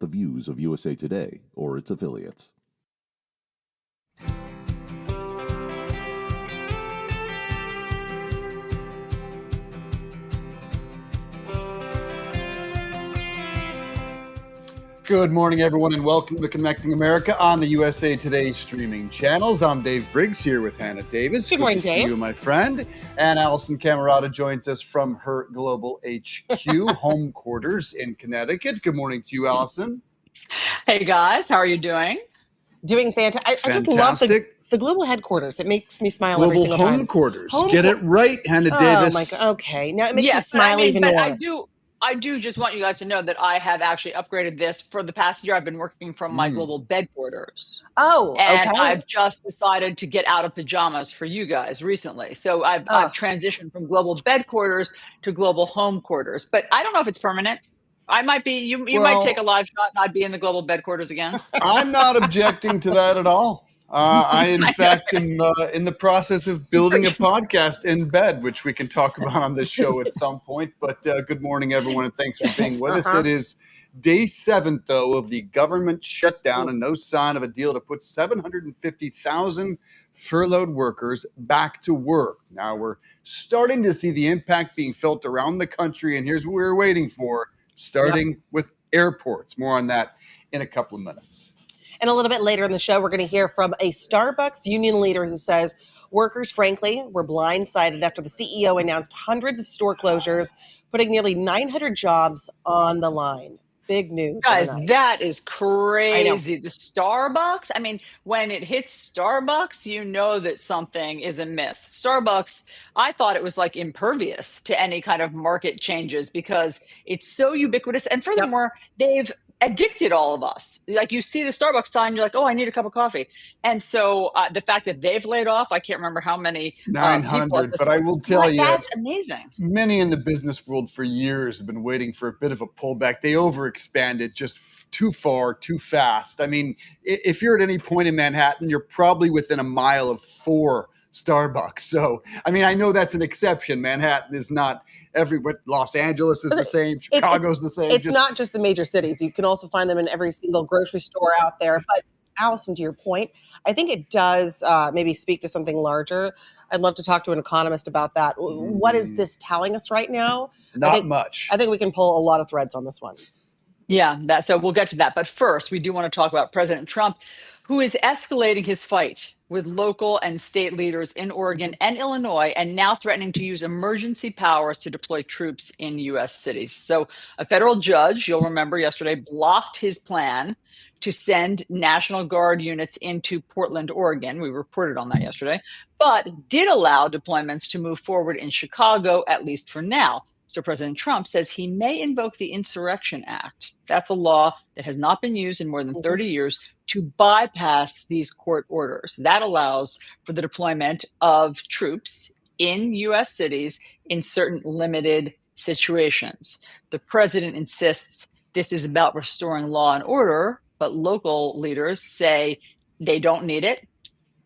the views of USA Today or its affiliates. Good morning, everyone, and welcome to Connecting America on the USA Today streaming channels. I'm Dave Briggs here with Hannah Davis. Good morning, to see Dave. you, my friend. And Allison Camerata joins us from her Global HQ home quarters in Connecticut. Good morning to you, Allison. Hey, guys. How are you doing? Doing fantastic. I just love the global headquarters. It makes me smile every single time. Global home quarters. Get it right, Hannah Davis. Oh, my God. Okay. Now it makes me smile even more. I do just want you guys to know that I have actually upgraded this. For the past year, I've been working from my global bedquarters. Oh, okay. And I've just decided to get out of pajamas for you guys recently. So I've transitioned from global bedquarters to global home quarters. But I don't know if it's permanent. I might be, you might take a live shot and I'd be in the global bedquarters again. I'm not objecting to that at all. I, in fact, am in the process of building a podcast in bed, which we can talk about on this show at some point. But good morning, everyone, and thanks for being with us. It is day 7, though, of the government shutdown, and no sign of a deal to put 750,000 furloughed workers back to work. Now we're starting to see the impact being felt around the country, and here's what we were waiting for, starting with airports. More on that in a couple of minutes. And a little bit later in the show, we're going to hear from a Starbucks union leader who says workers, frankly, were blindsided after the CEO announced hundreds of store closures, putting nearly 900 jobs on the line. Big news. Guys, overnight. that is crazy. The Starbucks, I mean, when it hits Starbucks, you know that something is amiss. Starbucks, I thought it was like impervious to any kind of market changes because it's so ubiquitous. And furthermore, they've addicted all of us. Like you see the Starbucks sign, you're like, oh, I need a cup of coffee. And so the fact that they've laid off, I can't remember how many 900, but I will tell you, that's amazing. Many in the business world for years have been waiting for a bit of a pullback. They overexpanded just too far, too fast. I mean, if you're at any point in Manhattan, you're probably within a mile of 4 Starbucks. So, I mean, I know that's an exception. Manhattan is not everywhere. Los Angeles is the same. Chicago's the same. It's not just the major cities. You can also find them in every single grocery store out there. But Allison, to your point, I think it does maybe speak to something larger. I'd love to talk to an economist about that. What is this telling us right now? Not much. I think we can pull a lot of threads on this one. Yeah, so we'll get to that. But first, we do want to talk about President Trump, who is escalating his fight with local and state leaders in Oregon and Illinois, and now threatening to use emergency powers to deploy troops in U.S. cities. So a federal judge, you'll remember yesterday, blocked his plan to send National Guard units into Portland, Oregon. We reported on that yesterday, but did allow deployments to move forward in Chicago, at least for now. So President Trump says he may invoke the Insurrection Act. That's a law that has not been used in more than 30 years to bypass these court orders. That allows for the deployment of troops in U.S. cities in certain limited situations. The president insists this is about restoring law and order, but local leaders say they don't need it.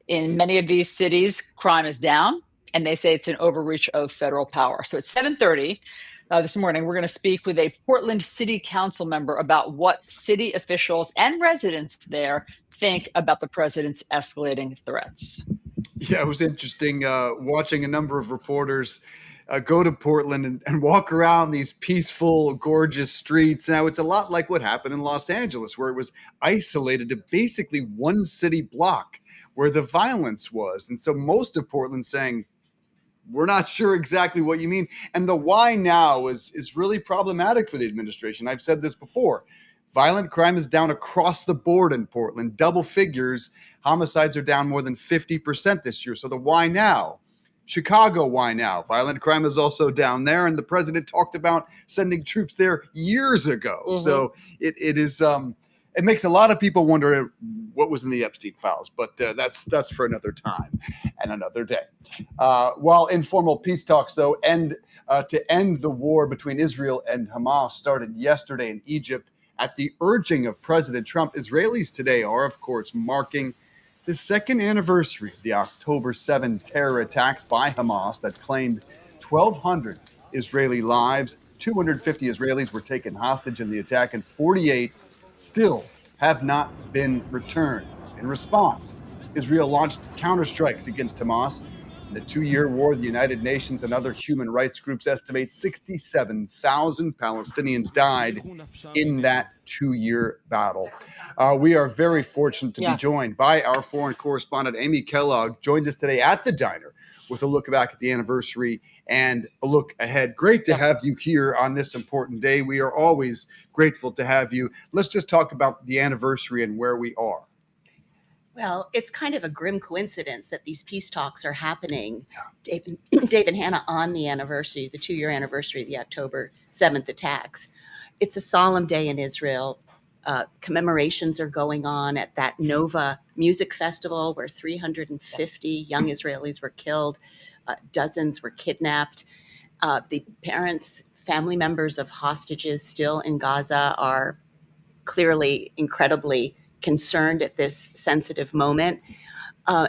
In many of these cities, crime is down. And they say it's an overreach of federal power. So at 7:30 this morning, we're going to speak with a Portland City Council member about what city officials and residents there think about the president's escalating threats. Yeah, it was interesting watching a number of reporters go to Portland and walk around these peaceful, gorgeous streets. Now, it's a lot like what happened in Los Angeles, where it was isolated to basically one city block where the violence was. And so most of Portland saying, we're not sure exactly what you mean. And the why now is really problematic for the administration. I've said this before. Violent crime is down across the board in Portland, double figures. Homicides are down more than 50% this year. So the why now? Chicago, why now? Violent crime is also down there. And the president talked about sending troops there years ago. So it is it makes a lot of people wonder what was in the Epstein files, but that's for another time and another day. While informal peace talks, though, to end the war between Israel and Hamas started yesterday in Egypt at the urging of President Trump. Israelis today are, of course, marking the second anniversary of the October 7 terror attacks by Hamas that claimed 1,200 Israeli lives. 250 Israelis were taken hostage in the attack, and 48 still have not been returned. In response, Israel launched counterstrikes against Hamas. In the 2-year war, the United Nations and other human rights groups estimate 67,000 Palestinians died in that 2-year battle. We are very fortunate to be joined by our foreign correspondent, Amy Kellogg, joins us today at the diner with a look back at the anniversary and a look ahead. Great to have you here on this important day. We are always grateful to have you. Let's just talk about the anniversary and where we are. Well, it's kind of a grim coincidence that these peace talks are happening, Dave and Hannah, on the anniversary, the 2-year anniversary of the October 7th attacks. It's a solemn day in Israel. Commemorations are going on at that Nova Music Festival where 350 young Israelis were killed. Dozens were kidnapped. The parents, family members of hostages still in Gaza are clearly incredibly concerned at this sensitive moment.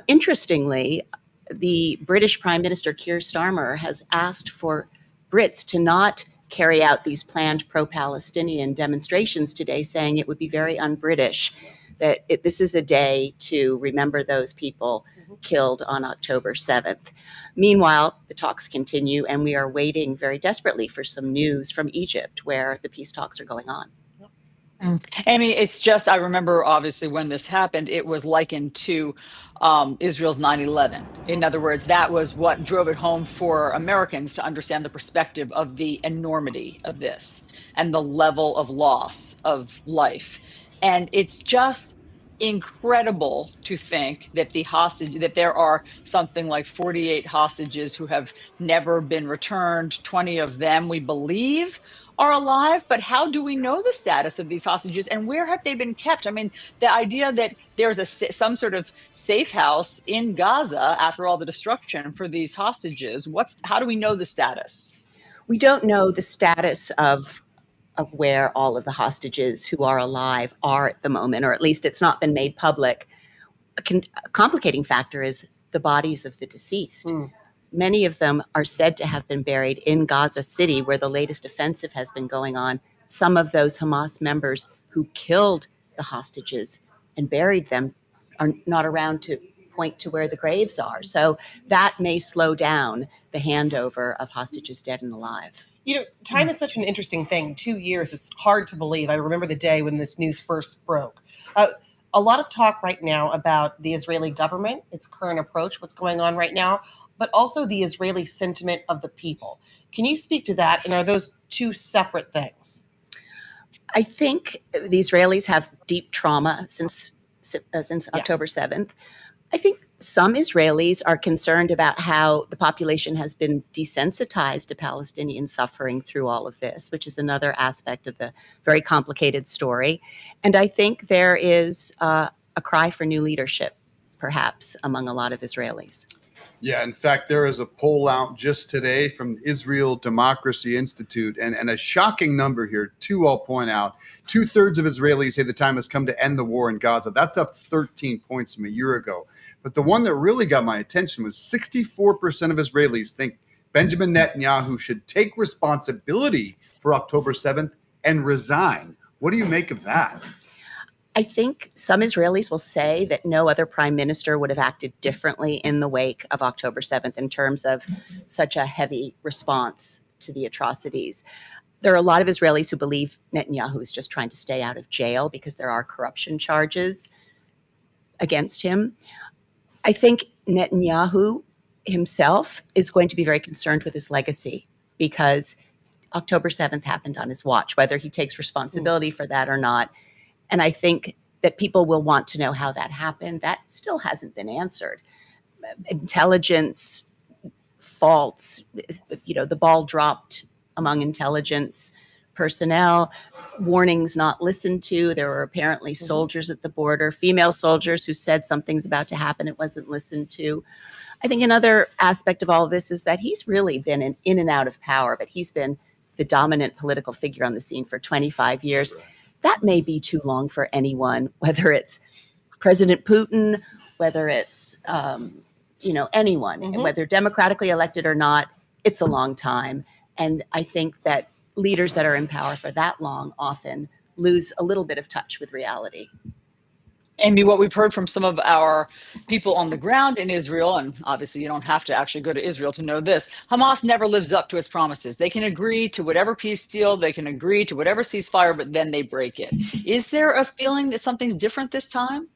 Interestingly, the British Prime Minister Keir Starmer has asked for Brits to not carry out these planned pro-Palestinian demonstrations today, saying it would be very un-British, that this is a day to remember those people killed on October 7th. Meanwhile, the talks continue, and we are waiting very desperately for some news from Egypt, where the peace talks are going on. Amy, it's just, I remember obviously when this happened, it was likened to Israel's 9/11. In other words, that was what drove it home for Americans to understand the perspective of the enormity of this and the level of loss of life. And it's just incredible to think that that there are something like 48 hostages who have never been returned. 20 of them, we believe, are alive, but how do we know the status of these hostages and where have they been kept? I mean, the idea that there's some sort of safe house in Gaza after all the destruction for these hostages, how do we know the status? We don't know the status of where all of the hostages who are alive are at the moment, or at least it's not been made public. A complicating factor is the bodies of the deceased. Many of them are said to have been buried in Gaza City, where the latest offensive has been going on. Some of those Hamas members who killed the hostages and buried them are not around to point to where the graves are. So that may slow down the handover of hostages dead and alive. You know, time is such an interesting thing. 2 years, it's hard to believe. I remember the day when this news first broke. A lot of talk right now about the Israeli government, its current approach, what's going on right now, but also the Israeli sentiment of the people. Can you speak to that? And are those two separate things? I think the Israelis have deep trauma since October 7th. I think some Israelis are concerned about how the population has been desensitized to Palestinian suffering through all of this, which is another aspect of the very complicated story. And I think there is a cry for new leadership, perhaps, among a lot of Israelis. Yeah, in fact, there is a poll out just today from the Israel Democracy Institute, and a shocking number here, too, I'll point out. 2/3 of Israelis say the time has come to end the war in Gaza. That's up 13 points from a year ago. But the one that really got my attention was 64% of Israelis think Benjamin Netanyahu should take responsibility for October 7th and resign. What do you make of that? I think some Israelis will say that no other prime minister would have acted differently in the wake of October 7th in terms of such a heavy response to the atrocities. There are a lot of Israelis who believe Netanyahu is just trying to stay out of jail because there are corruption charges against him. I think Netanyahu himself is going to be very concerned with his legacy because October 7th happened on his watch, whether he takes responsibility for that or not. And I think that people will want to know how that happened. That still hasn't been answered. Intelligence faults, the ball dropped among intelligence personnel, warnings not listened to. There were apparently soldiers at the border, female soldiers who said something's about to happen. It wasn't listened to. I think another aspect of all of this is that he's really been in and out of power, but he's been the dominant political figure on the scene for 25 years. That may be too long for anyone, whether it's President Putin, whether it's, anyone, whether democratically elected or not, it's a long time. And I think that leaders that are in power for that long often lose a little bit of touch with reality. Amy, what we've heard from some of our people on the ground in Israel, and obviously you don't have to actually go to Israel to know this, Hamas never lives up to its promises. They can agree to whatever peace deal, they can agree to whatever ceasefire, but then they break it. Is there a feeling that something's different this time?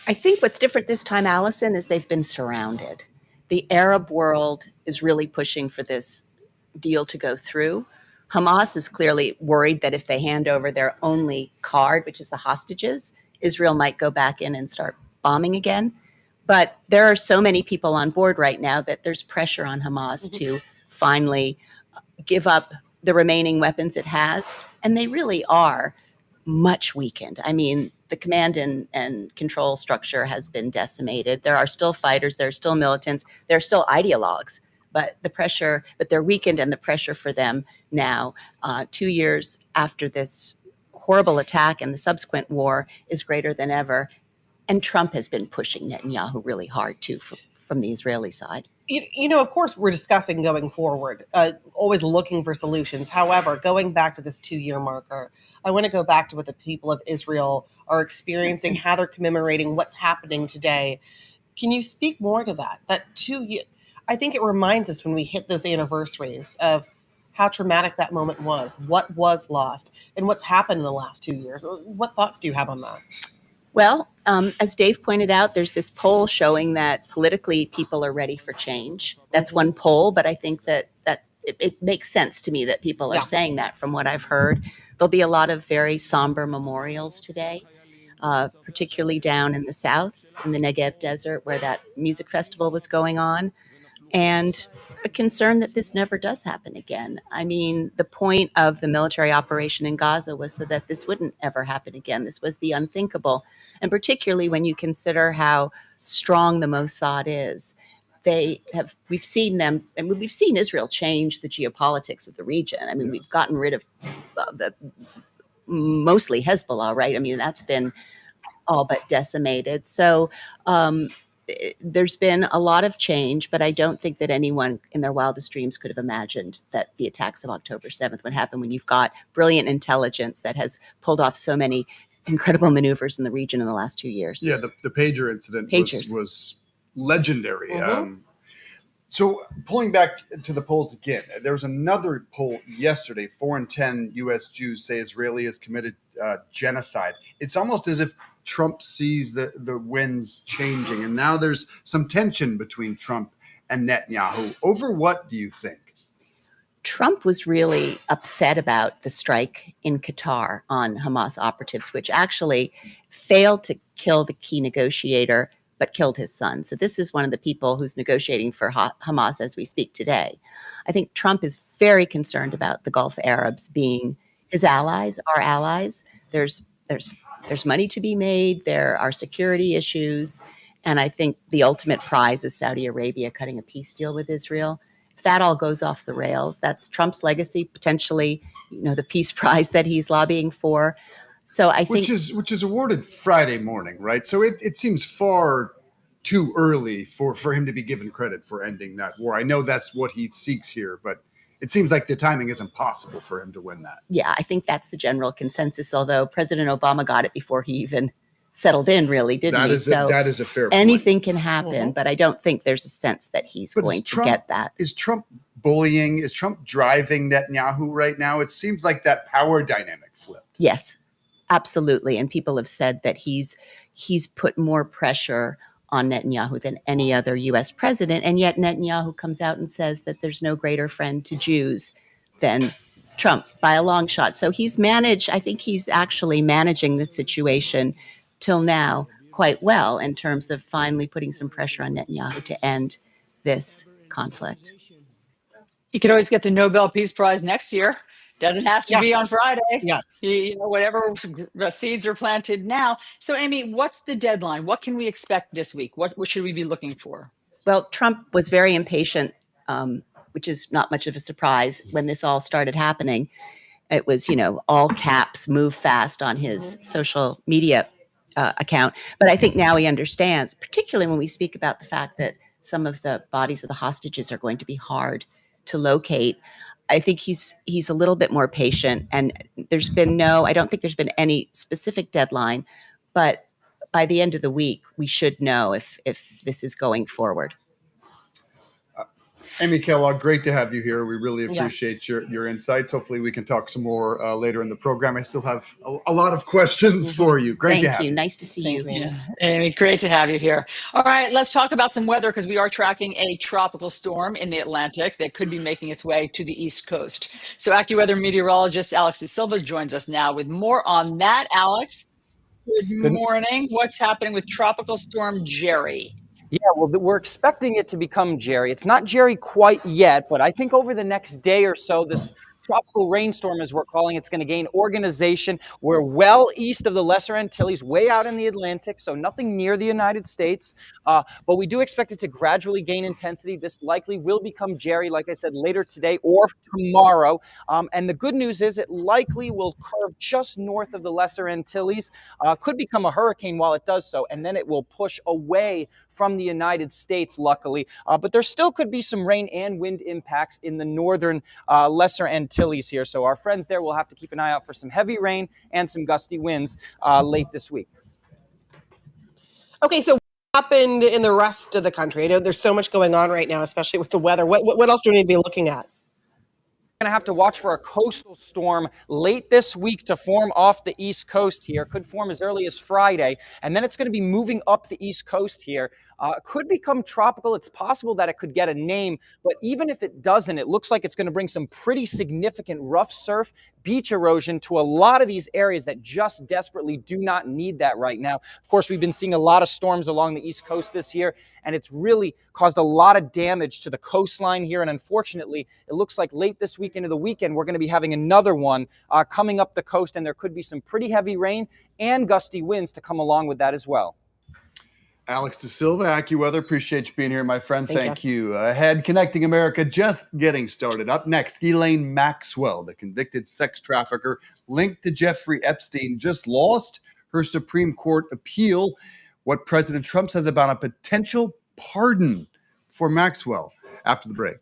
I think what's different this time, Allison, is they've been surrounded. The Arab world is really pushing for this deal to go through. Hamas is clearly worried that if they hand over their only card, which is the hostages, Israel might go back in and start bombing again. But there are so many people on board right now that there's pressure on Hamas to finally give up the remaining weapons it has. And they really are much weakened. I mean, the command and control structure has been decimated. There are still fighters, there are still militants, there are still ideologues, but they're weakened, and the pressure for them now, 2 years after this horrible attack and the subsequent war, is greater than ever. And Trump has been pushing Netanyahu really hard too from the Israeli side. Of course, we're discussing going forward, always looking for solutions. However, going back to this 2-year marker, I want to go back to what the people of Israel are experiencing, how they're commemorating what's happening today. Can you speak more to that? That 2 years, I think it reminds us when we hit those anniversaries of how traumatic that moment was, what was lost, and what's happened in the last 2 years. What thoughts do you have on that? Well, as Dave pointed out, there's this poll showing that politically people are ready for change. That's one poll, but I think that it makes sense to me that people are saying that from what I've heard. There'll be a lot of very somber memorials today, particularly down in the south, in the Negev desert, where that music festival was going on. And a concern that this never does happen again. I mean, the point of the military operation in Gaza was so that this wouldn't ever happen again. This was the unthinkable. And particularly when you consider how strong the Mossad is, we've seen them, and we've seen Israel change the geopolitics of the region. I mean, we've gotten rid of mostly Hezbollah, right? I mean, that's been all but decimated. So, there's been a lot of change, but I don't think that anyone in their wildest dreams could have imagined that the attacks of October 7th would happen when you've got brilliant intelligence that has pulled off so many incredible maneuvers in the region in the last 2 years. Yeah, the pager incident was legendary. Mm-hmm. So pulling back to the polls again, there was another poll yesterday. 4 in 10 U.S. Jews say Israeli has committed genocide. It's almost as if Trump sees the winds changing, and now there's some tension between Trump and Netanyahu. Over what do you think? Trump was really upset about the strike in Qatar on Hamas operatives, which actually failed to kill the key negotiator, but killed his son. So this is one of the people who's negotiating for Hamas as we speak today. I think Trump is very concerned about the Gulf Arabs being his allies, our allies. There's money to be made. There are security issues. And I think the ultimate prize is Saudi Arabia cutting a peace deal with Israel. If that all goes off the rails, that's Trump's legacy, potentially, the peace prize that he's lobbying for. So I think which is awarded Friday morning, right? So it seems far too early for him to be given credit for ending that war. I know that's what he seeks here, but it seems like the timing isn't possible for him to win that. Yeah, I think that's the general consensus, although President Obama got it before he even settled in, really, didn't he? That is a fair point. Anything can happen, but I don't think there's a sense that he's going to get that. Is Trump bullying? Is Trump driving Netanyahu right now? It seems like that power dynamic flipped. Yes, absolutely. And people have said that he's put more pressure on Netanyahu than any other U.S. president. And yet Netanyahu comes out and says that there's no greater friend to Jews than Trump by a long shot. So I think he's actually managing the situation till now quite well in terms of finally putting some pressure on Netanyahu to end this conflict. You could always get the Nobel Peace Prize next year. Doesn't have to be on Friday. Yes. Whatever seeds are planted now. So, Amy, what's the deadline? What can we expect this week? What should we be looking for? Well, Trump was very impatient, which is not much of a surprise when this all started happening. It was, all caps, move fast on his social media account. But I think now he understands, particularly when we speak about the fact that some of the bodies of the hostages are going to be hard to locate. I think he's a little bit more patient, and I don't think there's been any specific deadline, but by the end of the week, we should know if this is going forward. Amy Kellogg, great to have you here. We really Yes. appreciate your insights. Hopefully, we can talk some more later in the program. I still have a lot of questions for you. Great to Thank have you. Nice to see Thank you. you. Yeah, Amy, great to have you here. All right, let's talk about some weather because we are tracking a tropical storm in the Atlantic that could be making its way to the East Coast. So AccuWeather meteorologist Alex De Silva joins us now with more on that. Alex, good Good. morning. What's happening with Tropical Storm Jerry? Yeah, well, we're expecting it to become Jerry. It's not Jerry quite yet, but I think over the next day or so, this tropical rainstorm, as we're calling it, it's going to gain organization. We're well east of the Lesser Antilles, way out in the Atlantic, so nothing near the United States. But we do expect it to gradually gain intensity. This likely will become Jerry, like I said, later today or tomorrow. And the good news is it likely will curve just north of the Lesser Antilles, could become a hurricane while it does so, and then it will push away from the United States, luckily. But there still could be some rain and wind impacts in the northern Lesser Antilles here. So our friends there will have to keep an eye out for some heavy rain and some gusty winds late this week. Okay, so what happened in the rest of the country? I know there's so much going on right now, especially with the weather. What else do we need to be looking at? Going to have to watch for a coastal storm late this week to form off the East Coast here. Could form as early as Friday, and then it's going to be moving up the East Coast here. Could become tropical. It's possible that it could get a name, but even if it doesn't, it looks like it's going to bring some pretty significant rough surf, beach erosion to a lot of these areas that just desperately do not need that right now. Of course, we've been seeing a lot of storms along the East Coast this year, and it's really caused a lot of damage to the coastline here. And unfortunately, it looks like late this week into the weekend, we're going to be having another one coming up the coast, and there could be some pretty heavy rain and gusty winds to come along with that as well. Alex De Silva, AccuWeather. Appreciate you being here, my friend. Thank Thank you. Ahead, Connecting America, just getting started. Up next, Ghislaine Maxwell, the convicted sex trafficker linked to Jeffrey Epstein, just lost her Supreme Court appeal. What President Trump says about a potential pardon for Maxwell after the break.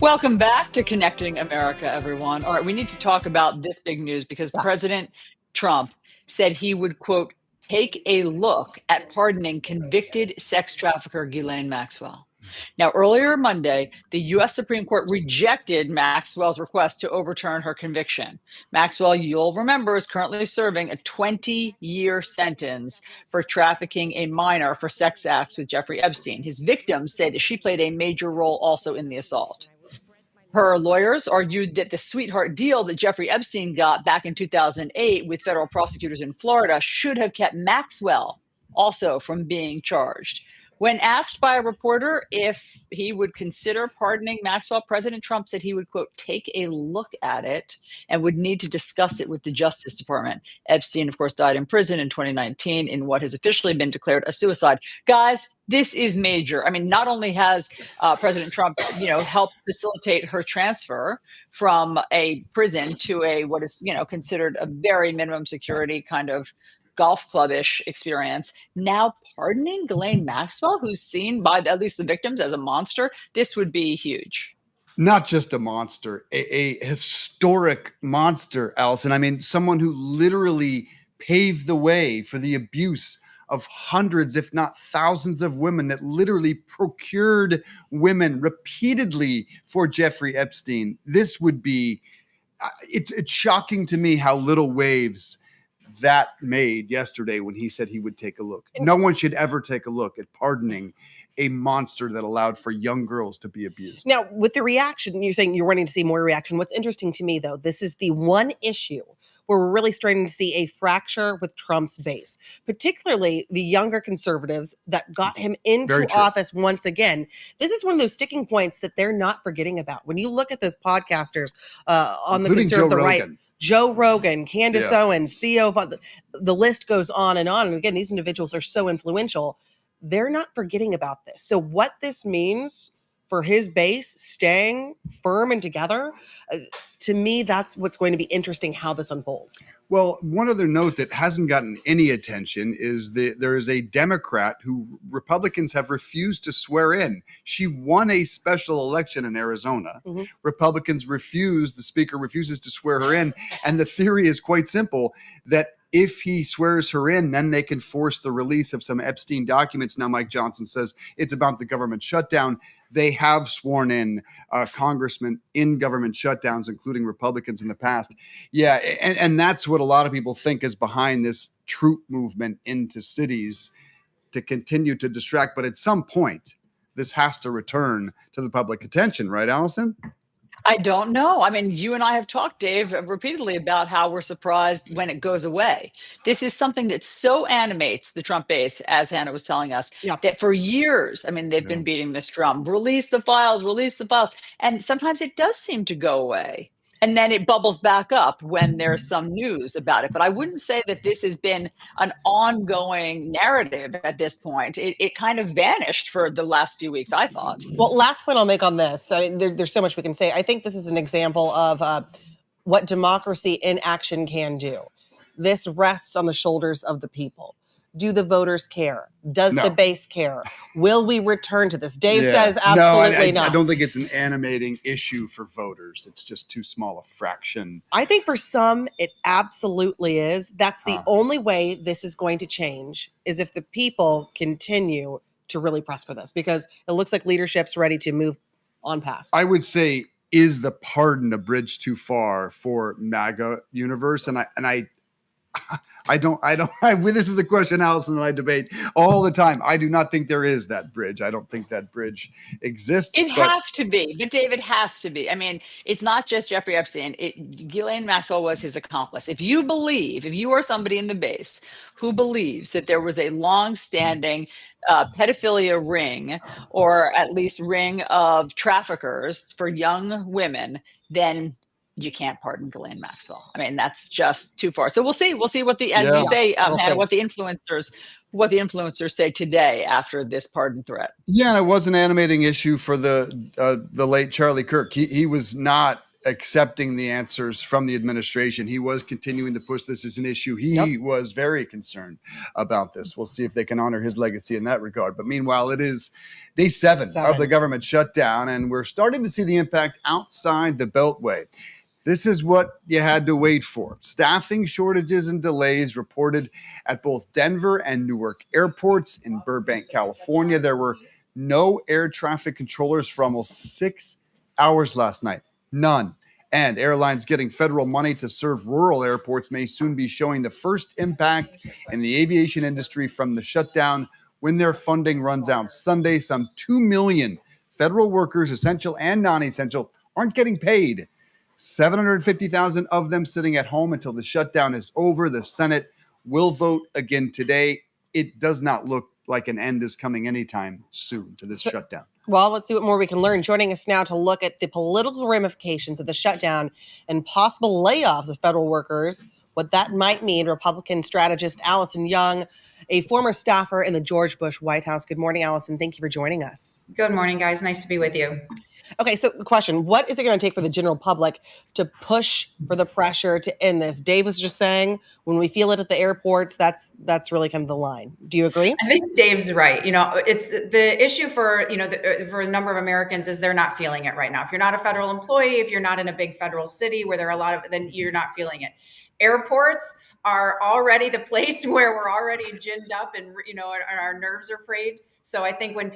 Welcome back to Connecting America, everyone. All right, we need to talk about this big news because President Trump said he would, quote, take a look at pardoning convicted sex trafficker Ghislaine Maxwell. Now, earlier Monday, the U.S. Supreme Court rejected Maxwell's request to overturn her conviction. Maxwell, you'll remember, is currently serving a 20-year sentence for trafficking a minor for sex acts with Jeffrey Epstein. His victims say that she played a major role also in the assault. Her lawyers argued that the sweetheart deal that Jeffrey Epstein got back in 2008 with federal prosecutors in Florida should have kept Maxwell also from being charged. When asked by a reporter if he would consider pardoning Maxwell, President Trump said he would, quote, take a look at it and would need to discuss it with the Justice Department. Epstein, of course, died in prison in 2019 in what has officially been declared a suicide. Guys, this is major. I mean, not only has President Trump, helped facilitate her transfer from a prison to a what is, considered a very minimum security kind of golf club-ish experience, now pardoning Ghislaine Maxwell, who's seen by at least the victims as a monster. This would be huge. Not just a monster, a historic monster, Allison. I mean, someone who literally paved the way for the abuse of hundreds, if not thousands of women, that literally procured women repeatedly for Jeffrey Epstein. This would be, it's shocking to me how little waves that made yesterday when he said he would take a look. No one should ever take a look at pardoning a monster that allowed for young girls to be abused. Now, with the reaction, you're saying you're wanting to see more reaction. What's interesting to me, though, this is the one issue where we're really starting to see a fracture with Trump's base, particularly the younger conservatives that got him into office once again. This is one of those sticking points that they're not forgetting about. When you look at those podcasters on the conservative right, Joe Rogan, Candace Owens, Theo, the list goes on. And again, these individuals are so influential. They're not forgetting about this. So what this means for his base staying firm and together, to me, that's what's going to be interesting how this unfolds. Well, one other note that hasn't gotten any attention is there is a Democrat who Republicans have refused to swear in. She won a special election in Arizona. Mm-hmm. Republicans the speaker refuses to swear her in. And the theory is quite simple, that if he swears her in, then they can force the release of some Epstein documents. Now, Mike Johnson says it's about the government shutdown. They have sworn in congressmen in government shutdowns, including Republicans in the past. Yeah, and that's what a lot of people think is behind this troop movement into cities to continue to distract. But at some point, this has to return to the public attention, right, Allison? I don't know. I mean, you and I have talked, Dave, repeatedly about how we're surprised when it goes away. This is something that so animates the Trump base, as Hannah was telling us, that for years, I mean, they've been beating this drum. Release the files, release the files. And sometimes it does seem to go away. And then it bubbles back up when there's some news about it. But I wouldn't say that this has been an ongoing narrative at this point. It kind of vanished for the last few weeks, I thought. Well, last point I'll make on this. I mean, there's so much we can say. I think this is an example of what democracy in action can do. This rests on the shoulders of the people. Do the voters care? Does the base care? Will we return to this? Dave says absolutely not. I don't think it's an animating issue for voters. It's just too small a fraction. I think for some, it absolutely is. That's the only way this is going to change, is if the people continue to really press for this, because it looks like leadership's ready to move on past. I would say, is the pardon a bridge too far for MAGA universe? And this is a question Allison and I debate all the time. I do not think there is that bridge. I don't think that bridge exists. It has to be, but David, has to be. I mean, it's not just Jeffrey Epstein. Ghislaine Maxwell was his accomplice. If you are somebody in the base who believes that there was a long-standing pedophilia ring, or at least ring of traffickers for young women, then you can't pardon Ghislaine Maxwell. I mean, that's just too far. So we'll see. We'll see what you say, Hannah, what the influencers say today after this pardon threat. Yeah, and it was an animating issue for the late Charlie Kirk. He was not accepting the answers from the administration. He was continuing to push this as an issue. He was very concerned about this. We'll see if they can honor his legacy in that regard. But meanwhile, it is day seven of the government shutdown, and we're starting to see the impact outside the Beltway. This is what you had to wait for. Staffing shortages and delays reported at both Denver and Newark airports. In Burbank, California, there were no air traffic controllers for almost 6 hours last night. None. And airlines getting federal money to serve rural airports may soon be showing the first impact in the aviation industry from the shutdown when their funding runs out. Sunday, some 2 million federal workers, essential and non-essential, aren't getting paid. 750,000 of them sitting at home until the shutdown is over. The Senate will vote again today. It does not look like an end is coming anytime soon to this shutdown. Well, let's see what more we can learn. Joining us now to look at the political ramifications of the shutdown and possible layoffs of federal workers, what that might mean, Republican strategist Allison Young, a former staffer in the George Bush White House. Good morning, Allison. Thank you for joining us. Good morning, guys. Nice to be with you. Okay, so the question, what is it going to take for the general public to push for the pressure to end this? Dave was just saying, when we feel it at the airports, that's really kind of the line. Do you agree? I think Dave's right. It's the issue for, for a number of Americans is they're not feeling it right now. If you're not a federal employee, if you're not in a big federal city where there are then you're not feeling it. Airports are already the place where we're already ginned up and, our nerves are frayed. So I think I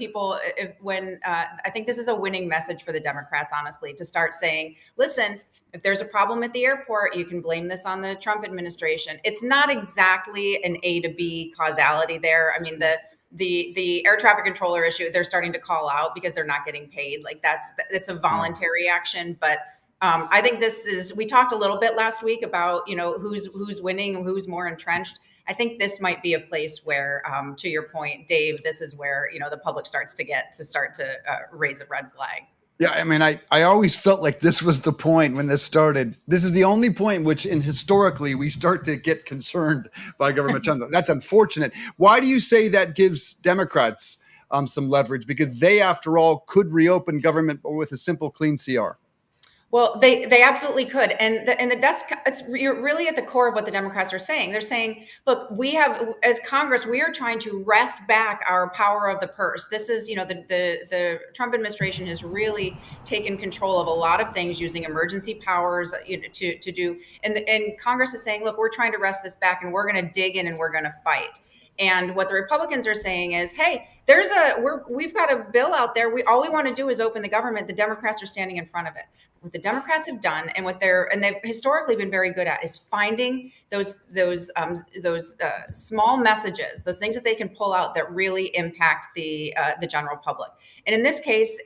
think this is a winning message for the Democrats, honestly, to start saying, listen, if there's a problem at the airport, you can blame this on the Trump administration. It's not exactly an A to B causality there. I mean, the air traffic controller issue, they're starting to call out because they're not getting paid. Like it's a voluntary action, but I think we talked a little bit last week about, who's winning and who's more entrenched. I think this might be a place where, to your point, Dave, this is where, the public starts to raise a red flag. Yeah, I mean, I always felt like this was the point when this started. This is the only point which, historically, we start to get concerned by government shutdown. That's unfortunate. Why do you say that gives Democrats some leverage? Because they, after all, could reopen government with a simple, clean CR. Well, they absolutely could, and it's really at the core of what the Democrats are saying. They're saying, look, we have, as Congress, we are trying to wrest back our power of the purse. This is, the Trump administration has really taken control of a lot of things using emergency powers to do, and Congress is saying, look, we're trying to wrest this back, and we're going to dig in and we're going to fight. And what the Republicans are saying is, hey, we've got a bill out there. All we want to do is open the government. The Democrats are standing in front of it. What the Democrats have done, and they've historically been very good at, is finding those small messages, those things that they can pull out that really impact the general public. And in this case,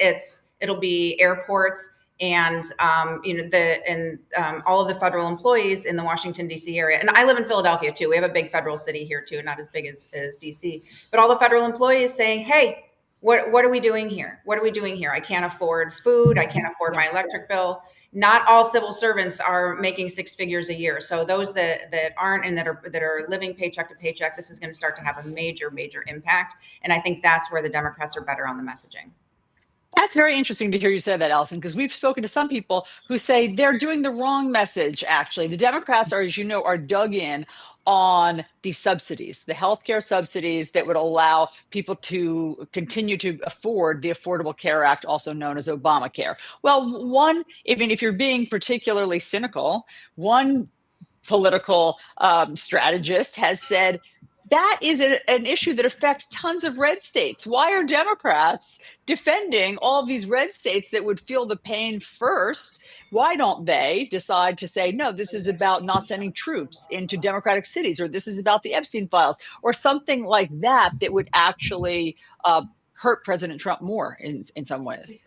it'll be airports and all of the federal employees in the Washington, D.C. area. And I live in Philadelphia, too. We have a big federal city here, too, not as big as D.C. But all the federal employees saying, hey, what are we doing here? What are we doing here? I can't afford food. I can't afford my electric bill. Not all civil servants are making six figures a year. So those that aren't and that are living paycheck to paycheck, this is going to start to have a major, major impact. And I think that's where the Democrats are better on the messaging. That's very interesting to hear you say that, Allison, because we've spoken to some people who say they're doing the wrong message, actually. The Democrats are, as you know, are dug in on the subsidies, the healthcare subsidies that would allow people to continue to afford the Affordable Care Act, also known as Obamacare. Well, if you're being particularly cynical, one political strategist has said, that is an issue that affects tons of red states. Why are Democrats defending all of these red states that would feel the pain first? Why don't they decide to say, no, this is about not sending troops into Democratic cities, or this is about the Epstein files, or something like that would actually hurt President Trump more in some ways?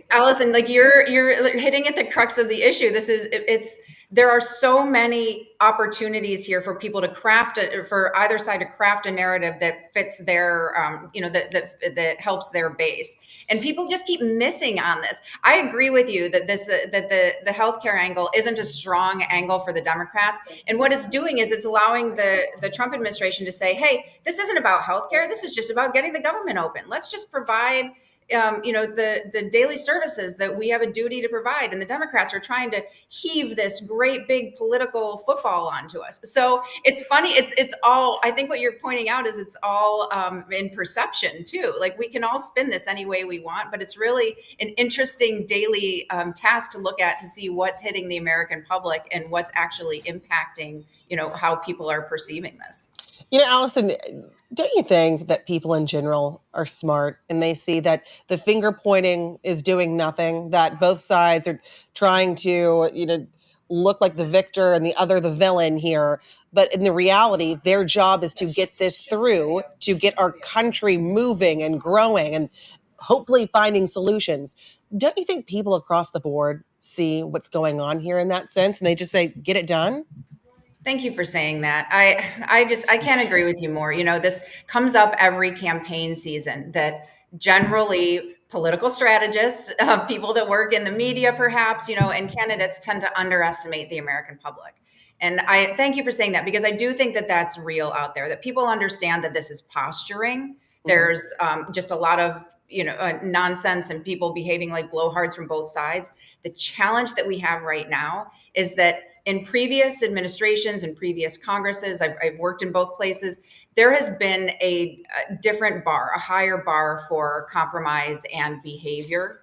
Allison, like you're hitting at the crux of the issue. There are so many opportunities here for people to for either side to craft a narrative that fits their, that helps their base. And people just keep missing on this. I agree with you that the healthcare angle isn't a strong angle for the Democrats. And what it's doing is it's allowing the Trump administration to say, hey, this isn't about healthcare. This is just about getting the government open. Let's just provide the daily services that we have a duty to provide, and the Democrats are trying to heave this great big political football onto us. So it's funny. It's all. I think what you're pointing out is it's all in perception too. Like we can all spin this any way we want, but it's really an interesting daily task to look at to see what's hitting the American public and what's actually impacting how people are perceiving this. Allison, don't you think that people in general are smart and they see that the finger pointing is doing nothing, that both sides are trying to, look like the victor and the other the villain here? But in the reality, their job is to get this through, to get our country moving and growing and hopefully finding solutions. Don't you think people across the board see what's going on here in that sense and they just say, get it done? Thank you for saying that. I can't agree with you more. This comes up every campaign season that generally political strategists, people that work in the media perhaps, and candidates tend to underestimate the American public. And I thank you for saying that, because I do think that that's real out there, that people understand that this is posturing. There's just a lot of nonsense and people behaving like blowhards from both sides. The challenge that we have right now is that in previous administrations and previous Congresses, I've worked in both places, there has been a different bar, a higher bar for compromise and behavior,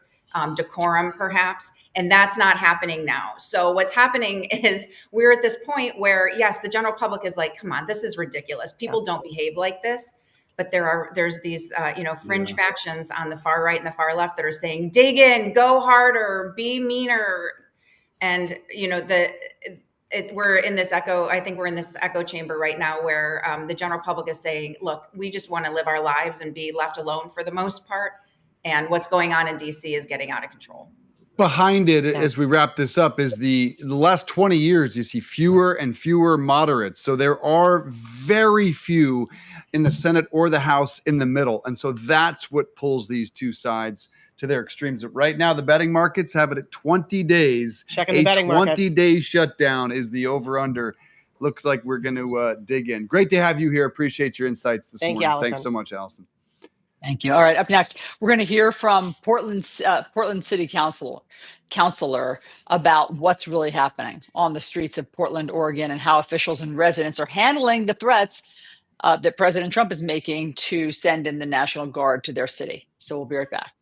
decorum perhaps, and that's not happening now. So what's happening is we're at this point where, yes, the general public is like, come on, this is ridiculous. People don't behave like this. But there's these fringe factions on the far right and the far left that are saying, dig in, go harder, be meaner. And we're in this echo. I think we're in this echo chamber right now where the general public is saying, look, we just want to live our lives and be left alone for the most part. And what's going on in DC is getting out of control. Behind it, as we wrap this up, is the last 20 years, you see fewer and fewer moderates. So there are very few in the Senate or the House in the middle. And so that's what pulls these two sides to their extremes. Right now, the betting markets have it at 20 days. Checking the betting markets. 20-day shutdown is the over-under. Looks like we're going to dig in. Great to have you here. Appreciate your insights this morning. Thanks so much, Allison. Thank you. All right. Up next, we're going to hear from Portland City Councilor about what's really happening on the streets of Portland, Oregon, and how officials and residents are handling the threats that President Trump is making to send in the National Guard to their city. So we'll be right back.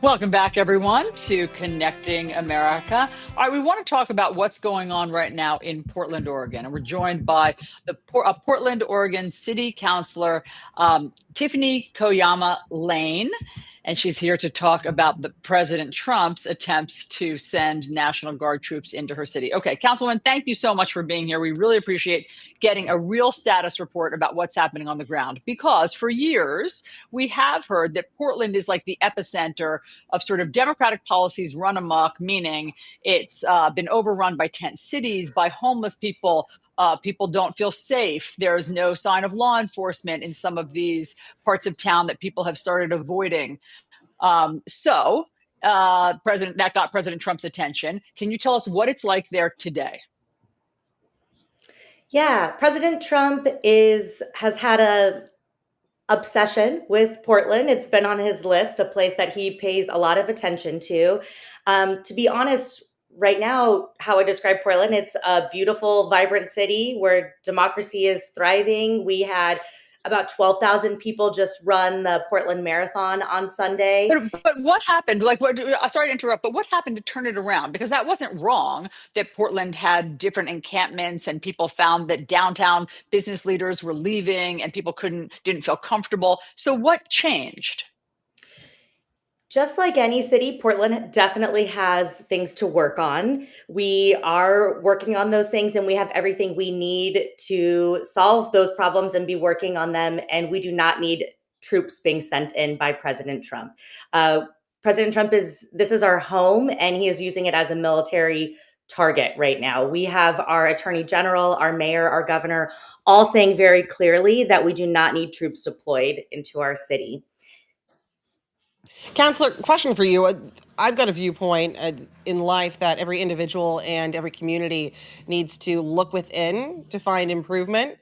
Welcome back, everyone, to Connecting America. All right, we want to talk about what's going on right now in Portland, Oregon. And we're joined by the Portland, Oregon City Councilor, Tiffany Koyama Lane. And she's here to talk about the President Trump's attempts to send National Guard troops into her city. Okay, Councilwoman, thank you so much for being here. We really appreciate getting a real status report about what's happening on the ground, because for years we have heard that Portland is like the epicenter of sort of Democratic policies run amok, meaning it's been overrun by tent cities, by homeless people. People don't feel safe. There's no sign of law enforcement in some of these parts of town that people have started avoiding. That got President Trump's attention. Can you tell us what it's like there today? Yeah, President Trump has had a obsession with Portland. It's been on his list, a place that he pays a lot of attention to. To be honest, right now, how I describe Portland, it's a beautiful, vibrant city where democracy is thriving. We had about 12,000 people just run the Portland Marathon on Sunday. But what happened? Sorry to interrupt, but what happened to turn it around? Because that wasn't wrong that Portland had different encampments and people found that downtown business leaders were leaving and people didn't feel comfortable. So what changed? Just like any city, Portland definitely has things to work on. We are working on those things and we have everything we need to solve those problems and be working on them. And we do not need troops being sent in by President Trump. President Trump this is our home and he is using it as a military target right now. We have our attorney general, our mayor, our governor, all saying very clearly that we do not need troops deployed into our city. Counselor, question for you. I've got a viewpoint in life that every individual and every community needs to look within to find improvement.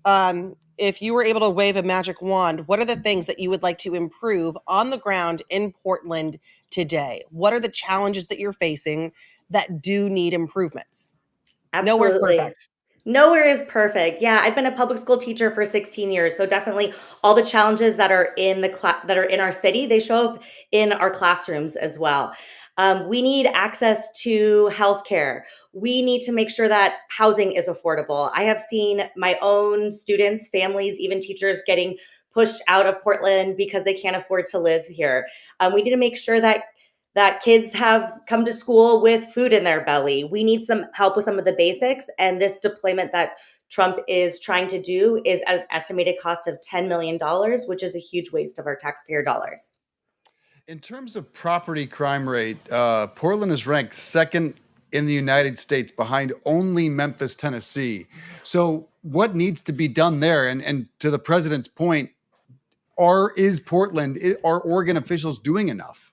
If you were able to wave a magic wand, what are the things that you would like to improve on the ground in Portland today? What are the challenges that you're facing that do need improvements? Absolutely. Nowhere's perfect. Nowhere is perfect. Yeah, I've been a public school teacher for 16 years, so definitely all the challenges that are in that are in our city, they show up in our classrooms as well. We need access to healthcare. We need to make sure that housing is affordable. I have seen my own students, families, even teachers getting pushed out of Portland because they can't afford to live here. We need to make sure that kids have come to school with food in their belly. We need some help with some of the basics. And this deployment that Trump is trying to do is an estimated cost of $10 million, which is a huge waste of our taxpayer dollars. In terms of property crime rate, Portland is ranked second in the United States behind only Memphis, Tennessee. So what needs to be done there? And to the president's point, are Oregon officials doing enough?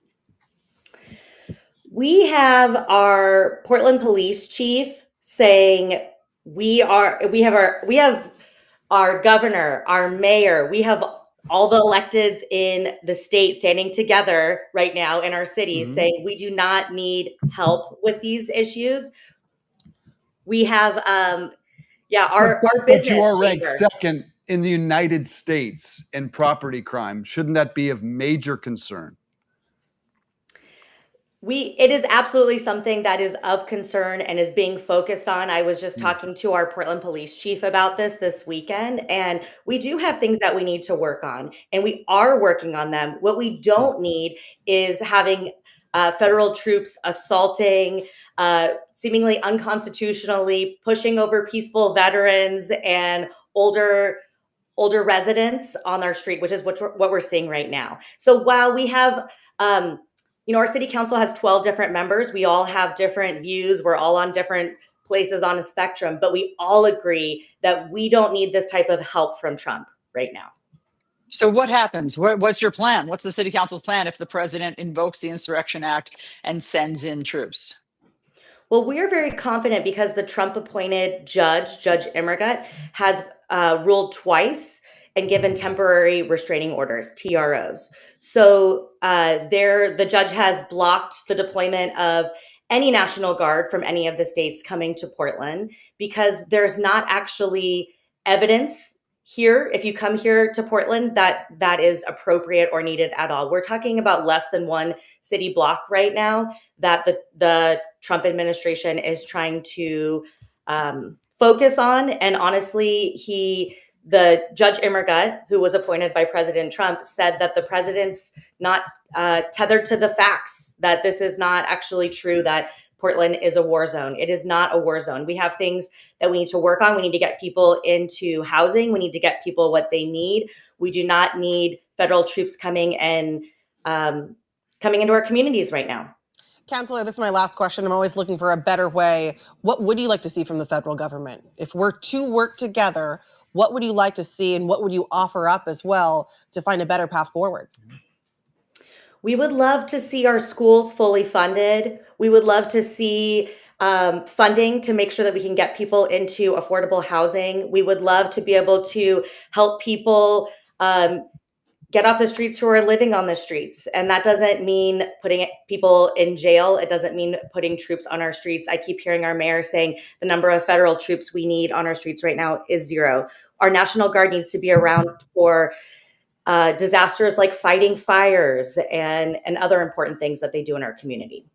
We have our Portland police chief saying we have our governor, our mayor, we have all the electeds in the state standing together right now in our city saying we do not need help with these issues. We have our business. But you are ranked chamber. second in the United States in property crime. Shouldn't that be of major concern? It is absolutely something that is of concern and is being focused on. I was just talking to our Portland police chief about this weekend, and we do have things that we need to work on, and we are working on them. What we don't need is having federal troops assaulting, seemingly unconstitutionally, pushing over peaceful veterans and older residents on our street, which is what we're seeing right now. So while we have our city council has 12 different members. We all have different views. We're all on different places on a spectrum, but we all agree that we don't need this type of help from Trump right now. So what happens? What's your plan? What's the city council's plan if the president invokes the Insurrection Act and sends in troops? Well, we are very confident because the Trump-appointed Judge Emmergut, has ruled twice and given temporary restraining orders, TROs. So the judge has blocked the deployment of any National Guard from any of the states coming to Portland because there's not actually evidence here, if you come here to Portland, that is appropriate or needed at all. We're talking about less than one city block right now that the Trump administration is trying to focus on. And honestly, the Judge Immergut, who was appointed by President Trump, said that the president's not tethered to the facts, that this is not actually true, that Portland is a war zone. It is not a war zone. We have things that we need to work on. We need to get people into housing. We need to get people what they need. We do not need federal troops coming into our communities right now. Counselor, this is my last question. I'm always looking for a better way. What would you like to see from the federal government? If we're to work together, what would you like to see, and what would you offer up as well to find a better path forward? We would love to see our schools fully funded. We would love to see funding to make sure that we can get people into affordable housing. We would love to be able to help people get off the streets who are living on the streets. And that doesn't mean putting people in jail. It doesn't mean putting troops on our streets. I keep hearing our mayor saying the number of federal troops we need on our streets right now is 0. Our National Guard needs to be around for disasters like fighting fires and other important things that they do in our community.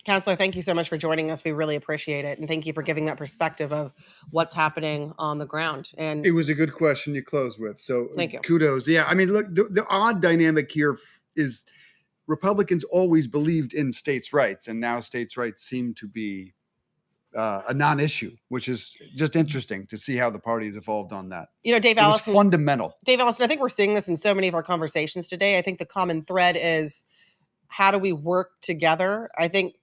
Counselor, thank you so much for joining us. We really appreciate it. And thank you for giving that perspective of what's happening on the ground. And it was a good question you closed with. So thank you. Kudos. Yeah. I mean, look, the odd dynamic here is Republicans always believed in states' rights, and now states' rights seem to be a non-issue, which is just interesting to see how the party has evolved on that. You know, Dave Allison, fundamental. Dave Allison, I think we're seeing this in so many of our conversations today. I think the common thread is, how do we work together? I think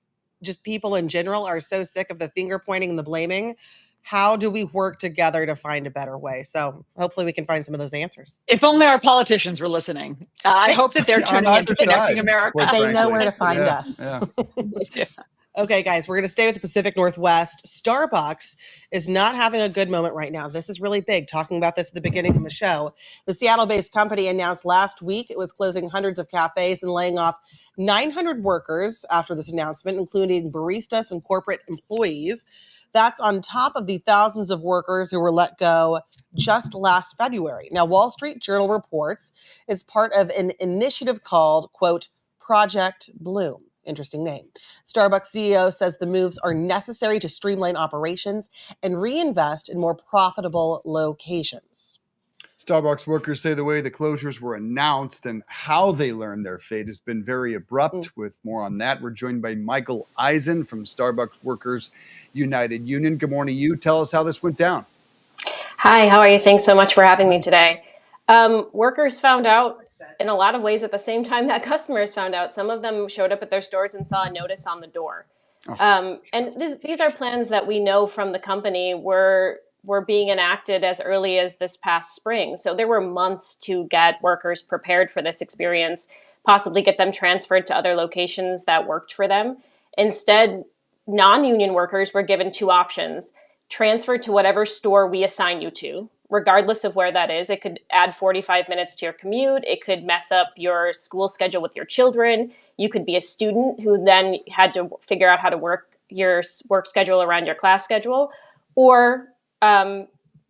just people in general are so sick of the finger pointing and the blaming. How do we work together to find a better way? So hopefully we can find some of those answers. If only our politicians were listening. I hope that they're tuning in to Connecting America. They know where to find us. Yeah. Okay, guys, we're going to stay with the Pacific Northwest. Starbucks is not having a good moment right now. This is really big. Talking about this at the beginning of the show. The Seattle-based company announced last week it was closing hundreds of cafes and laying off 900 workers after this announcement, including baristas and corporate employees. That's on top of the thousands of workers who were let go just last February. Now, Wall Street Journal reports it's part of an initiative called, quote, Project Bloom. Interesting name. Starbucks CEO says the moves are necessary to streamline operations and reinvest in more profitable locations. Starbucks workers say the way the closures were announced and how they learned their fate has been very abrupt. With more on that, we're joined by Michael Eisen from Starbucks Workers United Union. Good morning, you. Tell us how this went down. Hi, how are you? Thanks so much for having me today. Workers found out in a lot of ways at the same time that customers found out. Some of them showed up at their stores and saw a notice on the door. And these are plans that we know from the company were being enacted as early as this past spring. So there were months to get workers prepared for this experience, possibly get them transferred to other locations that worked for them. Instead, non-union workers were given 2 options: transfer to whatever store we assign you to, regardless of where that is. It could add 45 minutes to your commute. It could mess up your school schedule with your children. You could be a student who then had to figure out how to work your work schedule around your class schedule, or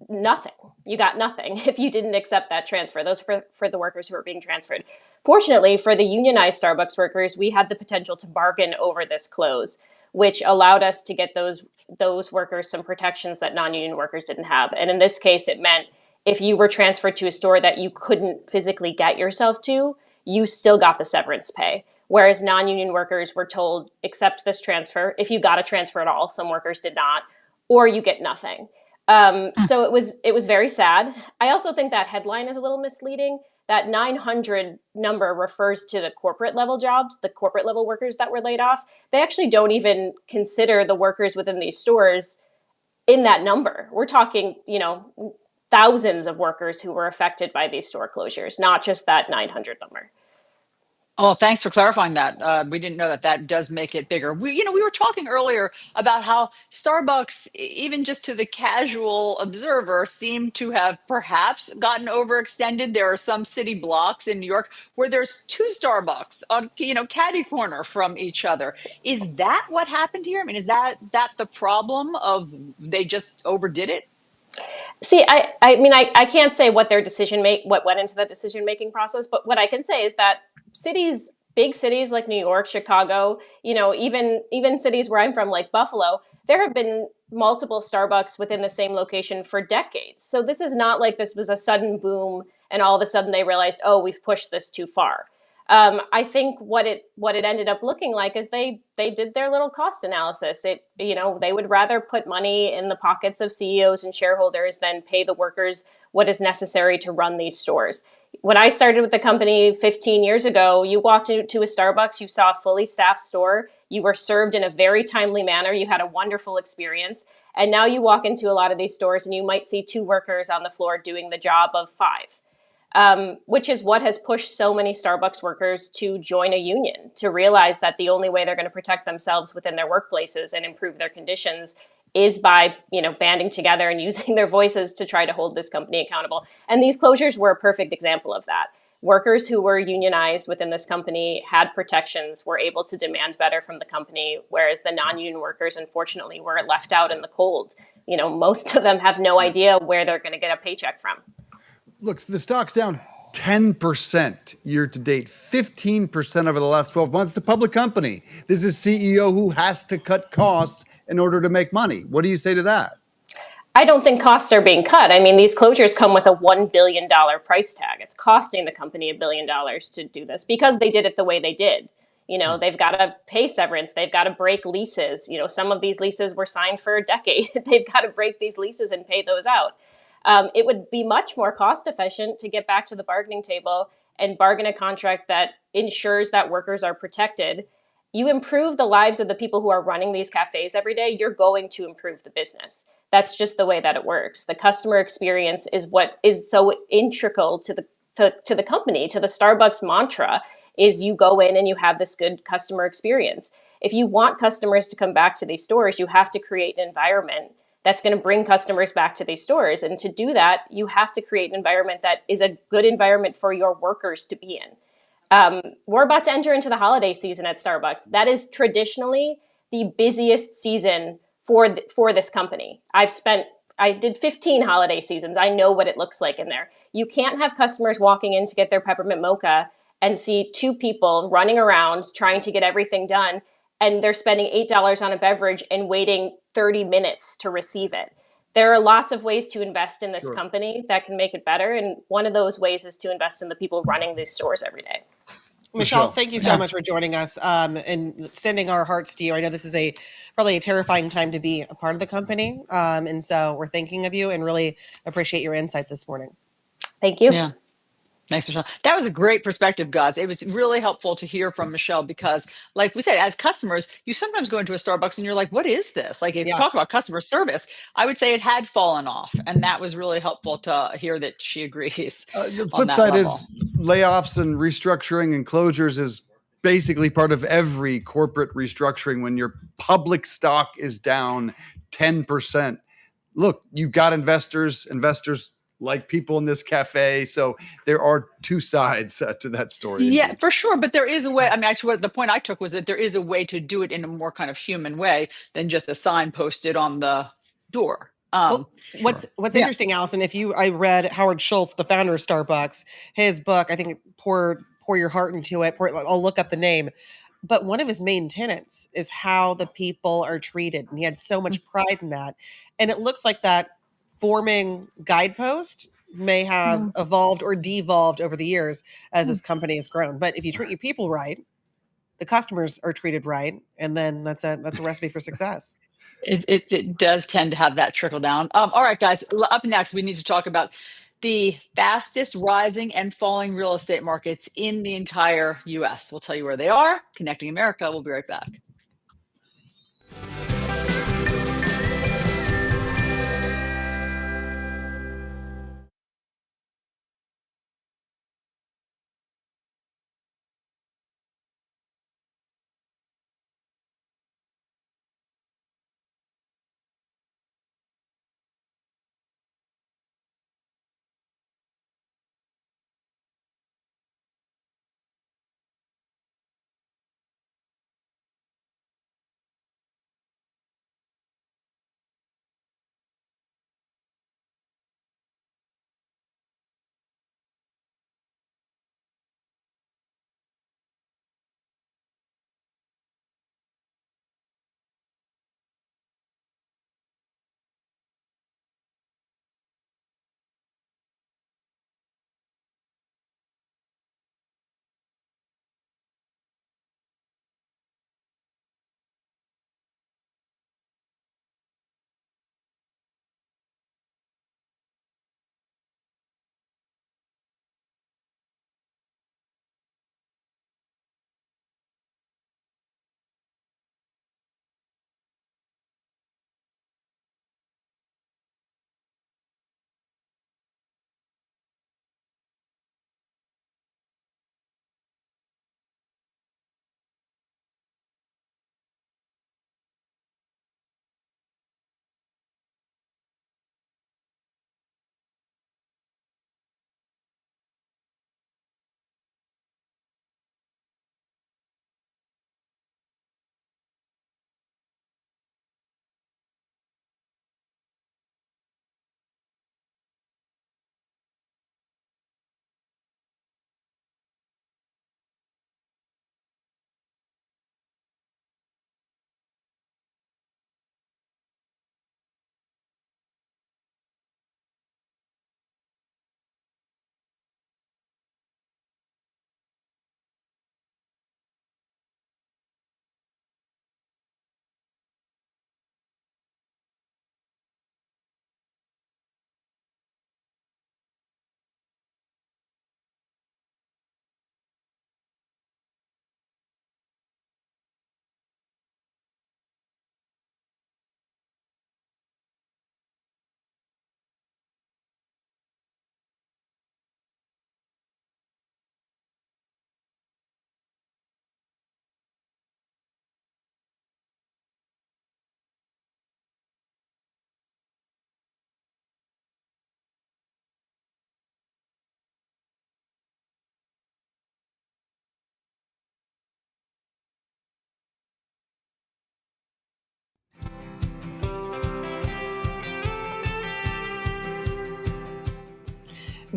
nothing. You got nothing if you didn't accept that transfer. Those were for the workers who were being transferred. Fortunately, for the unionized Starbucks workers, we had the potential to bargain over this close, which allowed us to get those workers some protections that non-union workers didn't have. And in this case, it meant if you were transferred to a store that you couldn't physically get yourself to, you still got the severance pay. Whereas non-union workers were told, accept this transfer. If you got a transfer at all, some workers did not, or you get nothing. So it was very sad. I also think that headline is a little misleading. That 900 number refers to the corporate level jobs, the corporate level workers that were laid off. They actually don't even consider the workers within these stores in that number. We're talking, thousands of workers who were affected by these store closures, not just that 900 number. Oh, thanks for clarifying that. We didn't know that does make it bigger. We were talking earlier about how Starbucks, even just to the casual observer, seemed to have perhaps gotten overextended. There are some city blocks in New York where there's 2 Starbucks on, catty corner from each other. Is that what happened here? I mean, is that the problem of they just overdid it? See, I mean, I can't say what their what went into the decision making process, but what I can say is that big cities like New York, Chicago, even cities where I'm from, like Buffalo, there have been multiple Starbucks within the same location for decades. So this is not like this was a sudden boom and all of a sudden they realized, oh, we've pushed this too far. I think what it ended up looking like is they did their little cost analysis. They would rather put money in the pockets of CEOs and shareholders than pay the workers what is necessary to run these stores. When I started with the company 15 years ago, you walked into a Starbucks, you saw a fully staffed store, you were served in a very timely manner, you had a wonderful experience. And now you walk into a lot of these stores and you might see 2 workers on the floor doing the job of 5. Which is what has pushed so many Starbucks workers to join a union, to realize that the only way they're going to protect themselves within their workplaces and improve their conditions is by, banding together and using their voices to try to hold this company accountable. And these closures were a perfect example of that. Workers who were unionized within this company had protections, were able to demand better from the company, whereas the non-union workers, unfortunately, were left out in the cold. Most of them have no idea where they're going to get a paycheck from. Look, the stock's down 10% year to date, 15% over the last 12 months. It's a public company. This is a CEO who has to cut costs in order to make money. What do you say to that? I don't think costs are being cut. I mean, these closures come with a $1 billion price tag. It's costing the company $1 billion to do this because they did it the way they did. They've got to pay severance. They've got to break leases. Some of these leases were signed for a decade. They've got to break these leases and pay those out. It would be much more cost efficient to get back to the bargaining table and bargain a contract that ensures that workers are protected. You improve the lives of the people who are running these cafes every day, you're going to improve the business. That's just the way that it works. The customer experience is what is so integral to the company, to the Starbucks mantra, is you go in and you have this good customer experience. If you want customers to come back to these stores, you have to create an environment that's going to bring customers back to these stores. And to do that, you have to create an environment that is a good environment for your workers to be in. We're about to enter into the holiday season at Starbucks. That is traditionally the busiest season for this company. I did 15 holiday seasons. I know what it looks like in there. You can't have customers walking in to get their peppermint mocha and see 2 people running around trying to get everything done, and they're spending $8 on a beverage and waiting 30 minutes to receive it. There are lots of ways to invest in this company that can make it better, and one of those ways is to invest in the people running these stores every day. Michelle, thank you so much for joining us and sending our hearts to you. I know this is probably a terrifying time to be a part of the company. And so we're thinking of you and really appreciate your insights this morning. Thank you. Yeah. Thanks, Michelle. That was a great perspective, guys. It was really helpful to hear from Michelle because, like we said, as customers, you sometimes go into a Starbucks and you're like, what is this? Like, if you talk about customer service, I would say it had fallen off. And that was really helpful to hear that she agrees. The flip side is layoffs and restructuring and closures is basically part of every corporate restructuring when your public stock is down 10%. Look, you got investors like people in this cafe. So there are 2 sides to that story. Yeah, indeed. for sure. But there is a way. I mean, actually, the point I took was that there is a way to do it in a more kind of human way than just a sign posted on the door. What's interesting, Allison, I read Howard Schultz, the founder of Starbucks, his book, I think Pour Your Heart Into It. I'll look up the name. But one of his main tenets is how the people are treated. And he had so much pride in that. And it looks like that forming guidepost may have evolved or devolved over the years as this company has grown. But if you treat your people right, the customers are treated right, and then that's a recipe for success. It does tend to have that trickle down. All right, guys, up next, we need to talk about the fastest rising and falling real estate markets in the entire US. We'll tell you where they are. Connecting America. We'll be right back.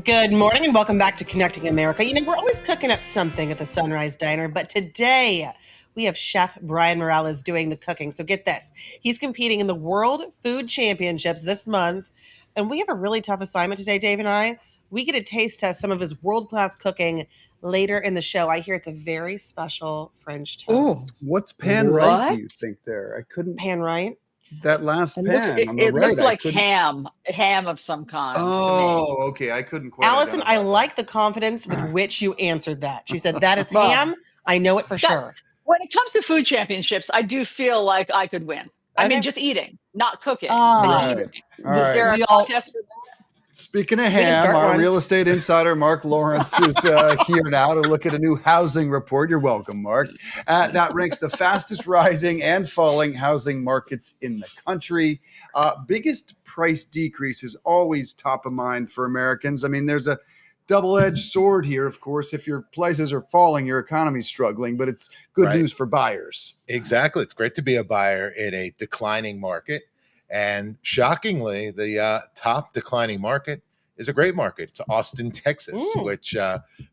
Good morning and welcome back to Connecting America. You know, we're always cooking up something at the Sunrise Diner, but today we have Chef Brian Morales doing the cooking. So get this. He's competing in the World Food Championships this month, and we have a really tough assignment today, Dave and I. We get to taste test some of his world-class cooking later in the show. I hear it's a very special French toast. What's pan right, do you What? think there? I couldn't. Pan right? That last It pan on the it right. looked I like couldn't. ham of some kind to me. Oh, okay. I couldn't quite. Allison, I identify that. like the confidence with which you answered that. She said, that is Well, ham. I know it for That's sure. when it comes to food championships, I do feel like I could win. I mean, Okay. just eating, not cooking, Ah. but Right. eating. All Was right. there a We all- contest for that? Speaking of can ham, start our one. real estate insider, Mark Lawrence, is here now to look at a new housing report. You're welcome, Mark. That ranks the fastest rising and falling housing markets in the country. Biggest price decrease is always top of mind for Americans. I mean, there's a double-edged sword here, of course. If your prices are falling, your economy's struggling, but it's good Right. news for buyers. Exactly. It's great to be a buyer in a declining market. And shockingly, the top declining market is a great market. It's Austin, Texas, which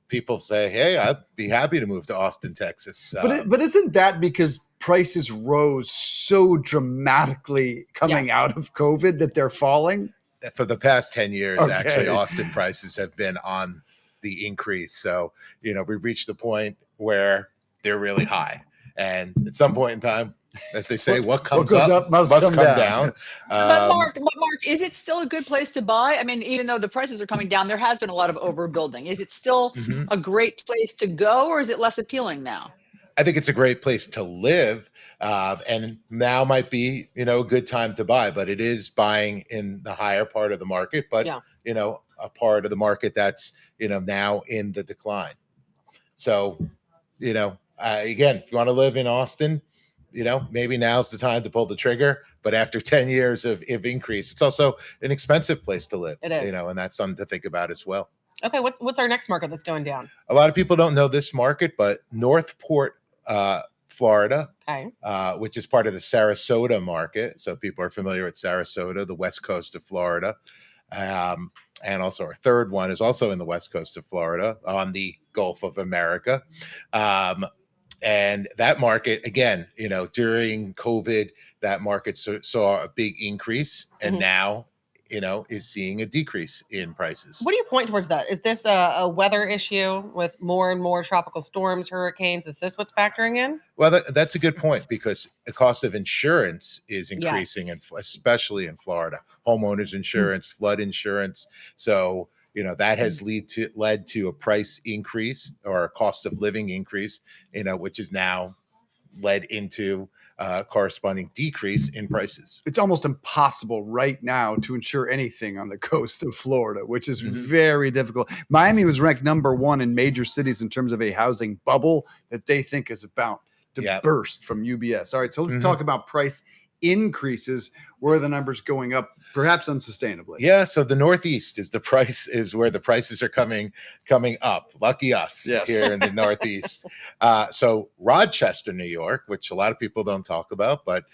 people say, hey, I'd be happy to move to Austin, Texas. But isn't that because prices rose so dramatically coming Yes. out of COVID that they're falling? For the past 10 years, Okay. actually, Austin prices have been on the increase. So, we've reached the point where they're really high. And at some point in time, as they say, what comes goes up up must come down. But Mark, is it still a good place to buy? I mean, even though the prices are coming down, there has been a lot of overbuilding. Is it still Mhm. a great place to go, or is it less appealing now? I think it's a great place to live, and now might be, a good time to buy. But it is buying in the higher part of the market, but Yeah. a part of the market that's now in the decline. So, again, if you want to live in Austin, maybe now's the time to pull the trigger. But after 10 years of increase, it's also an expensive place to live. It is. And that's something to think about as well. Okay, what's our next market that's going down? A lot of people don't know this market, but Northport, Florida, Okay. which is part of the Sarasota market. So people are familiar with Sarasota, the west coast of Florida. And also our third one is also in the west coast of Florida on the Gulf of America. And that market, again, during COVID, that market saw a big increase and now, is seeing a decrease in prices. What do you point towards that? Is this a weather issue with more and more tropical storms, hurricanes? Is this what's factoring in? Well, that's a good point because the cost of insurance is increasing, Yes. especially in Florida. Homeowners insurance, flood insurance. So, that has led to a price increase or a cost of living increase, which is now led into corresponding decrease in prices. It's almost impossible right now to insure anything on the coast of Florida, which is very difficult. Miami was ranked number 1 in major cities in terms of a housing bubble that they think is about to burst from UBS. All right, so let's talk about price increases. Where are the numbers going up, perhaps unsustainably? Yeah, so the Northeast is where the prices are coming up. Lucky us here in the Northeast. So Rochester, New York, which a lot of people don't talk about, but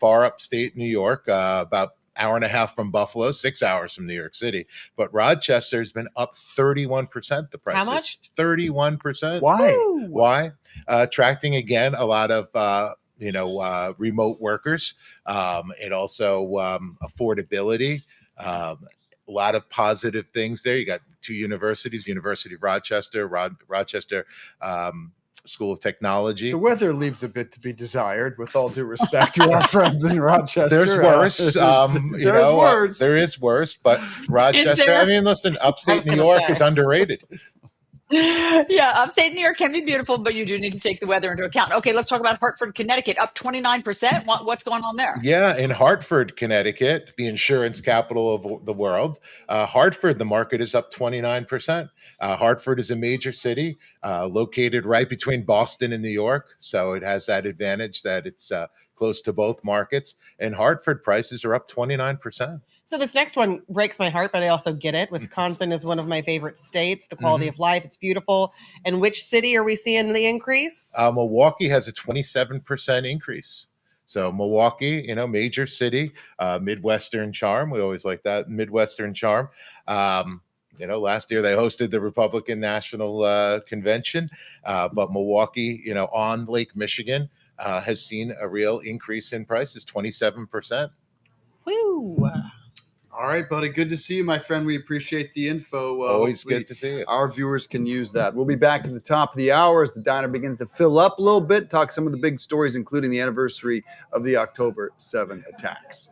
far upstate New York, about hour and a half from Buffalo, 6 hours from New York City. But Rochester has been up 31%. The prices. How much? 31%. Why? Woo! Why? Attracting again a lot of remote workers. It also affordability. A lot of positive things there. You got 2 universities: University of Rochester, Rochester School of Technology. The weather leaves a bit to be desired, with all due respect to our friends in Rochester. There's worse. There's worse. There is worse, but Rochester, I mean, listen, upstate New York is underrated. Yeah, upstate New York can be beautiful, but you do need to take the weather into account. Okay, let's talk about Hartford, Connecticut, up 29%. What's going on there? Yeah, in Hartford, Connecticut, the insurance capital of the world, Hartford, the market is up 29%. Hartford is a major city located right between Boston and New York, so it has that advantage that it's close to both markets. And Hartford prices are up 29%. So this next one breaks my heart, but I also get it. Wisconsin is one of my favorite states. The quality of life, it's beautiful. And which city are we seeing the increase? Milwaukee has a 27% increase. So Milwaukee, major city, Midwestern charm. We always like that Midwestern charm. last year they hosted the Republican National Convention, but Milwaukee, on Lake Michigan, has seen a real increase in prices, 27%. Woo! All right, buddy. Good to see you, my friend. We appreciate the info. Always good to see you. Our viewers can use that. We'll be back at the top of the hour as the diner begins to fill up a little bit, talk some of the big stories, including the anniversary of the October 7 attacks.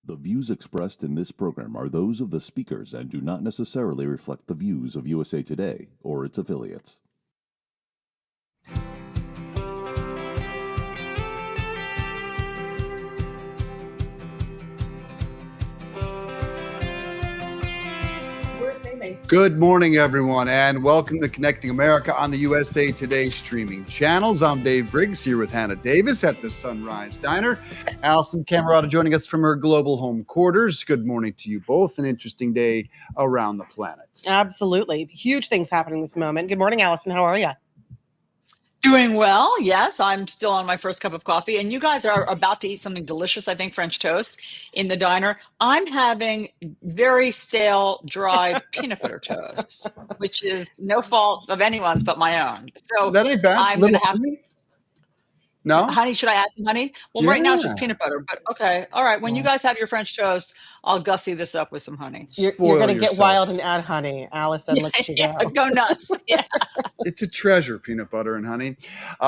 The views expressed in this program are those of the speakers and do not necessarily reflect the views of USA Today or its affiliates. Good morning, everyone, and welcome to Connecting America on the USA Today streaming channels. I'm Dave Briggs here with Hannah Davis at the Sunrise Diner. Allison Camerata joining us from her global home quarters. Good morning to you both. An interesting day around the planet. Absolutely. Huge things happening this moment. Good morning, Allison. How are you? Doing well. Yes, I'm still on my first cup of coffee, and you guys are about to eat something delicious, I think, French toast in the diner. I'm having very stale, dry peanut butter toast, which is no fault of anyone's but my own. So That ain't bad. I'm going to have honey? No? honey. Should I add some honey? Well, right now it's just peanut butter, but okay. All right. When you guys have your French toast, I'll gussy this up with some honey. You're going to get wild and add honey. Allison, look at you go. Go nuts. Yeah. It's a treasure, peanut butter and honey.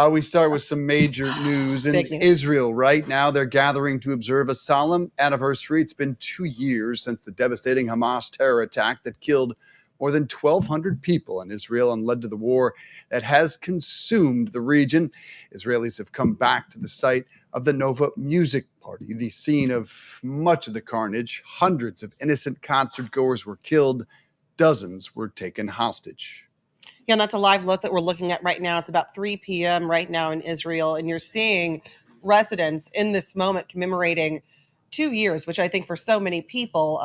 We start with some major news in Big news. Israel right now. They're gathering to observe a solemn anniversary. It's been 2 years since the devastating Hamas terror attack that killed more than 1,200 people in Israel and led to the war that has consumed the region. Israelis have come back to the site of the Nova Music Party, the scene of much of the carnage. Hundreds of innocent concert goers were killed. Dozens were taken hostage. Yeah, and that's a live look that we're looking at right now. It's about 3 p.m. right now in Israel, and you're seeing residents in this moment commemorating 2 years, which I think for so many people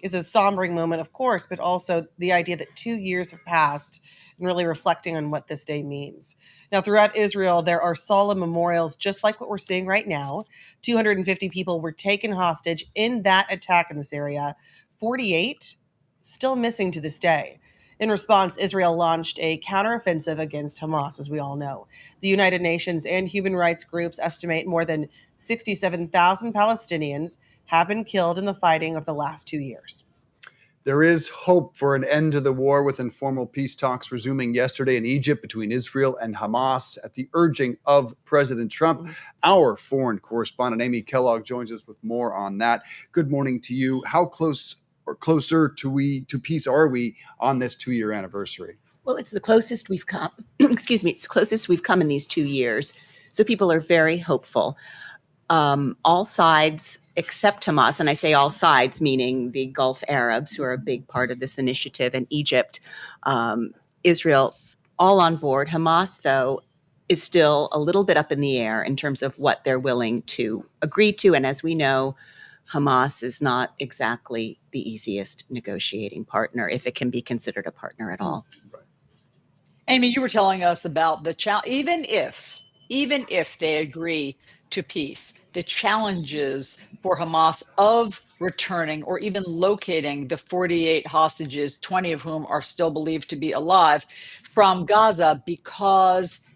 is a sombering moment, of course, but also the idea that 2 years have passed and really reflecting on what this day means. Now, throughout Israel, there are solemn memorials, just like what we're seeing right now. 250 people were taken hostage in that attack in this area. 48 still missing to this day. In response, Israel launched a counteroffensive against Hamas, as we all know. The United Nations and human rights groups estimate more than 67,000 Palestinians have been killed in the fighting of the last 2 years. There is hope for an end to the war, with informal peace talks resuming yesterday in Egypt between Israel and Hamas at the urging of President Trump. Our foreign correspondent, Amy Kellogg, joins us with more on that. Good morning to you. How close or closer to peace are we on this 2-year anniversary? Well, it's the closest we've come. Excuse me. It's the closest we've come in these 2 years. So people are very hopeful. All sides except Hamas, and I say all sides, meaning the Gulf Arabs, who are a big part of this initiative, and Egypt, Israel, all on board. Hamas, though, is still a little bit up in the air in terms of what they're willing to agree to. And as we know, Hamas is not exactly the easiest negotiating partner, if it can be considered a partner at all. Amy, you were telling us about the challenge, even if they agree to peace, the challenges for Hamas of returning or even locating the 48 hostages, 20 of whom are still believed to be alive, from Gaza, because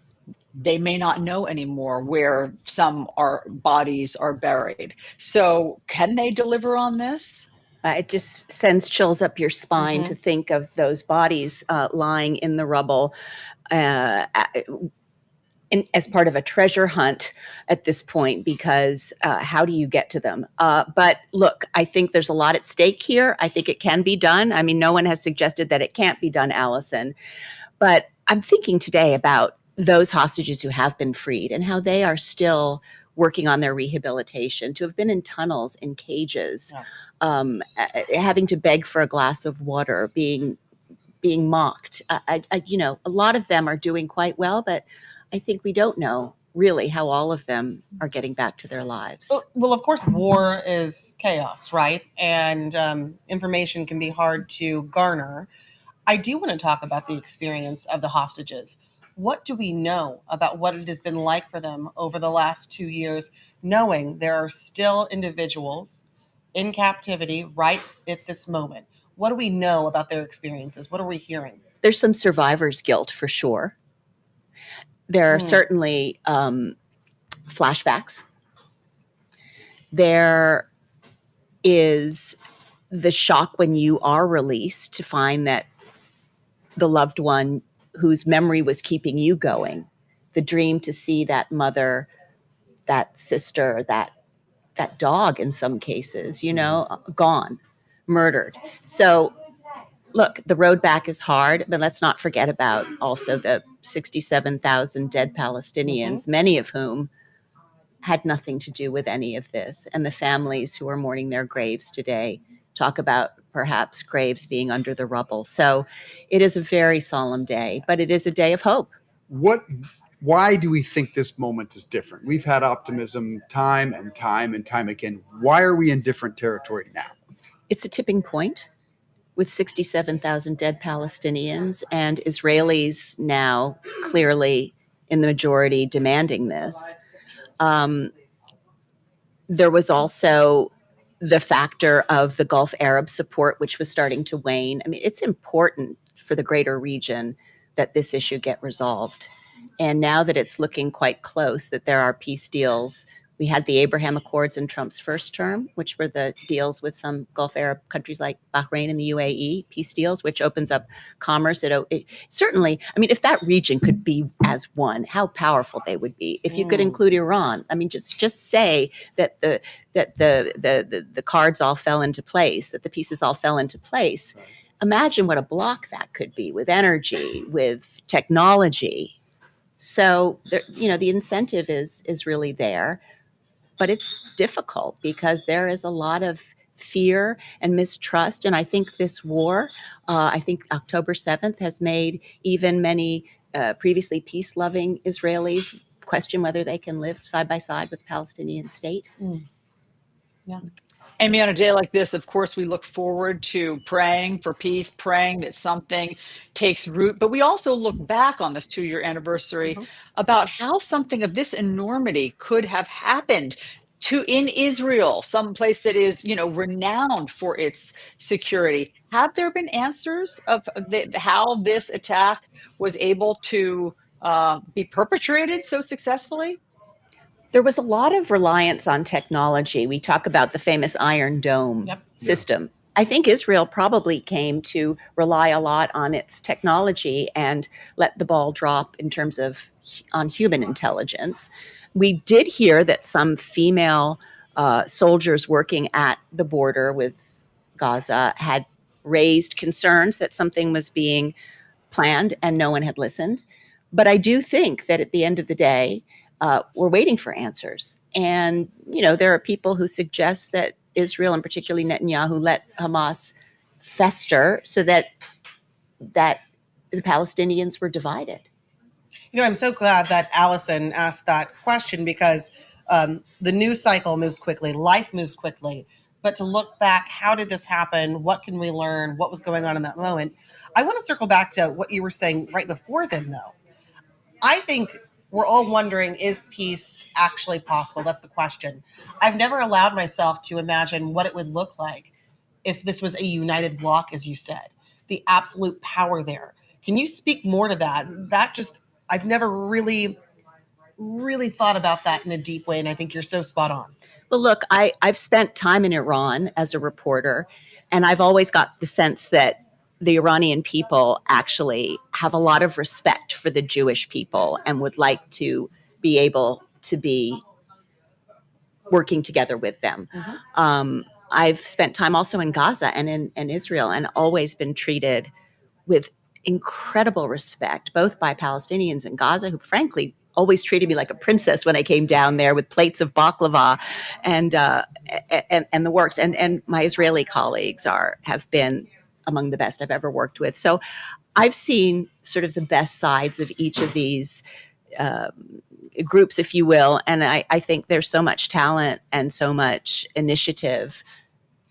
they may not know anymore where some bodies are buried. So can they deliver on this? It just sends chills up your spine to think of those bodies lying in the rubble as part of a treasure hunt at this point, because how do you get to them? But look, I think there's a lot at stake here. I think it can be done. I mean, no one has suggested that it can't be done, Allison. But I'm thinking today about those hostages who have been freed and how they are still working on their rehabilitation, to have been in tunnels, in cages, having to beg for a glass of water, being mocked. A lot of them are doing quite well, but I think we don't know really how all of them are getting back to their lives. Well, of course, war is chaos, right? And information can be hard to garner. I do want to talk about the experience of the hostages. What do we know about what it has been like for them over the last 2 years, knowing there are still individuals in captivity right at this moment? What do we know about their experiences? What are we hearing? There's some survivor's guilt for sure. There are certainly flashbacks. There is the shock when you are released to find that the loved one whose memory was keeping you going, the dream to see that mother, that sister, that dog in some cases, gone, murdered. So look, the road back is hard, but let's not forget about also the 67,000 dead Palestinians, many of whom had nothing to do with any of this. And the families who are mourning their graves today talk about perhaps graves being under the rubble. So it is a very solemn day, but it is a day of hope. Why do we think this moment is different? We've had optimism time and time and time again. Why are we in different territory now? It's a tipping point with 67,000 dead Palestinians and Israelis now clearly in the majority demanding this. There was also the factor of the Gulf Arab support, which was starting to wane. I mean, it's important for the greater region that this issue get resolved. And now that it's looking quite close, that there are peace deals. We had the Abraham Accords in Trump's first term, which were the deals with some Gulf Arab countries like Bahrain and the UAE, peace deals, which opens up commerce. It certainly, I mean, if that region could be as one, how powerful they would be. If you could include Iran, I mean, just say that the cards all fell into place, that the pieces all fell into place. imagine what a block that could be with energy, with technology. So there, the incentive is really there, but it's difficult because there is a lot of fear and mistrust. And I think this war, I think October 7th has made even many previously peace-loving Israelis question whether they can live side by side with the Palestinian state. Yeah. Amy, on a day like this, of course, we look forward to praying for peace, praying that something takes root. But we also look back on this 2-year anniversary about how something of this enormity could have happened in Israel, some place that is, renowned for its security. Have there been answers of how this attack was able to be perpetrated so successfully? There was a lot of reliance on technology. We talk about the famous Iron Dome system. I think Israel probably came to rely a lot on its technology and let the ball drop in terms of on human intelligence. We did hear that some female soldiers working at the border with Gaza had raised concerns that something was being planned and no one had listened. But I do think that at the end of the day, we're waiting for answers. And, there are people who suggest that Israel, and particularly Netanyahu, let Hamas fester so that the Palestinians were divided. I'm so glad that Allison asked that question because the news cycle moves quickly, life moves quickly. But to look back, how did this happen? What can we learn? What was going on in that moment? I want to circle back to what you were saying right before then, though. I think we're all wondering, is peace actually possible? That's the question. I've never allowed myself to imagine what it would look like if this was a united bloc, as you said, the absolute power there. Can you speak more to that? I've never really thought about that in a deep way, and I think you're so spot on. Well, look, I've spent time in Iran as a reporter, and I've always got the sense that the Iranian people actually have a lot of respect for the Jewish people and would like to be able to be working together with them. I've spent time also in Gaza and in Israel and always been treated with incredible respect, both by Palestinians in Gaza, who frankly always treated me like a princess when I came down there with plates of baklava and the works. And my Israeli colleagues have been among the best I've ever worked with. So I've seen sort of the best sides of each of these groups, if you will. And I think there's so much talent and so much initiative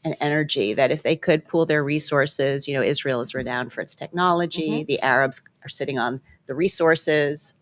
and energy that if they could pool their resources, Israel is renowned for its technology. The Arabs are sitting on the resources.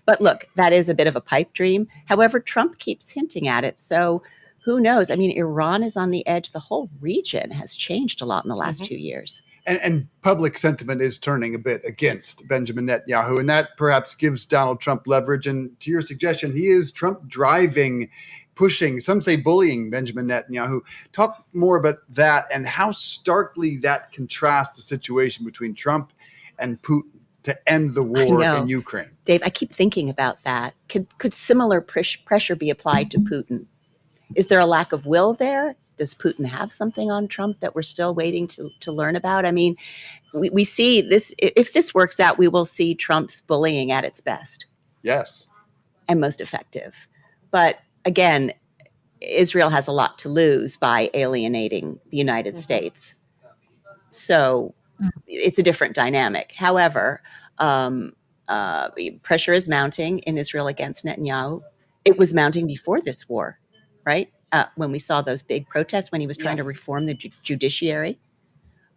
But look, that is a bit of a pipe dream. However, Trump keeps hinting at it. So who knows? Iran is on the edge. The whole region has changed a lot in the last 2 years. And public sentiment is turning a bit against Benjamin Netanyahu, and that perhaps gives Donald Trump leverage. And to your suggestion, he is Trump driving, pushing, some say bullying Benjamin Netanyahu. Talk more about that and how starkly that contrasts the situation between Trump and Putin to end the war in Ukraine. Dave, I keep thinking about that. Could similar pressure be applied to Putin? Is there a lack of will there? Does Putin have something on Trump that we're still waiting to learn about? We see this. If this works out, we will see Trump's bullying at its best. Yes. And most effective. But again, Israel has a lot to lose by alienating the United States. So it's a different dynamic. However, pressure is mounting in Israel against Netanyahu. It was mounting before this war, right? When we saw those big protests when he was trying to reform the judiciary.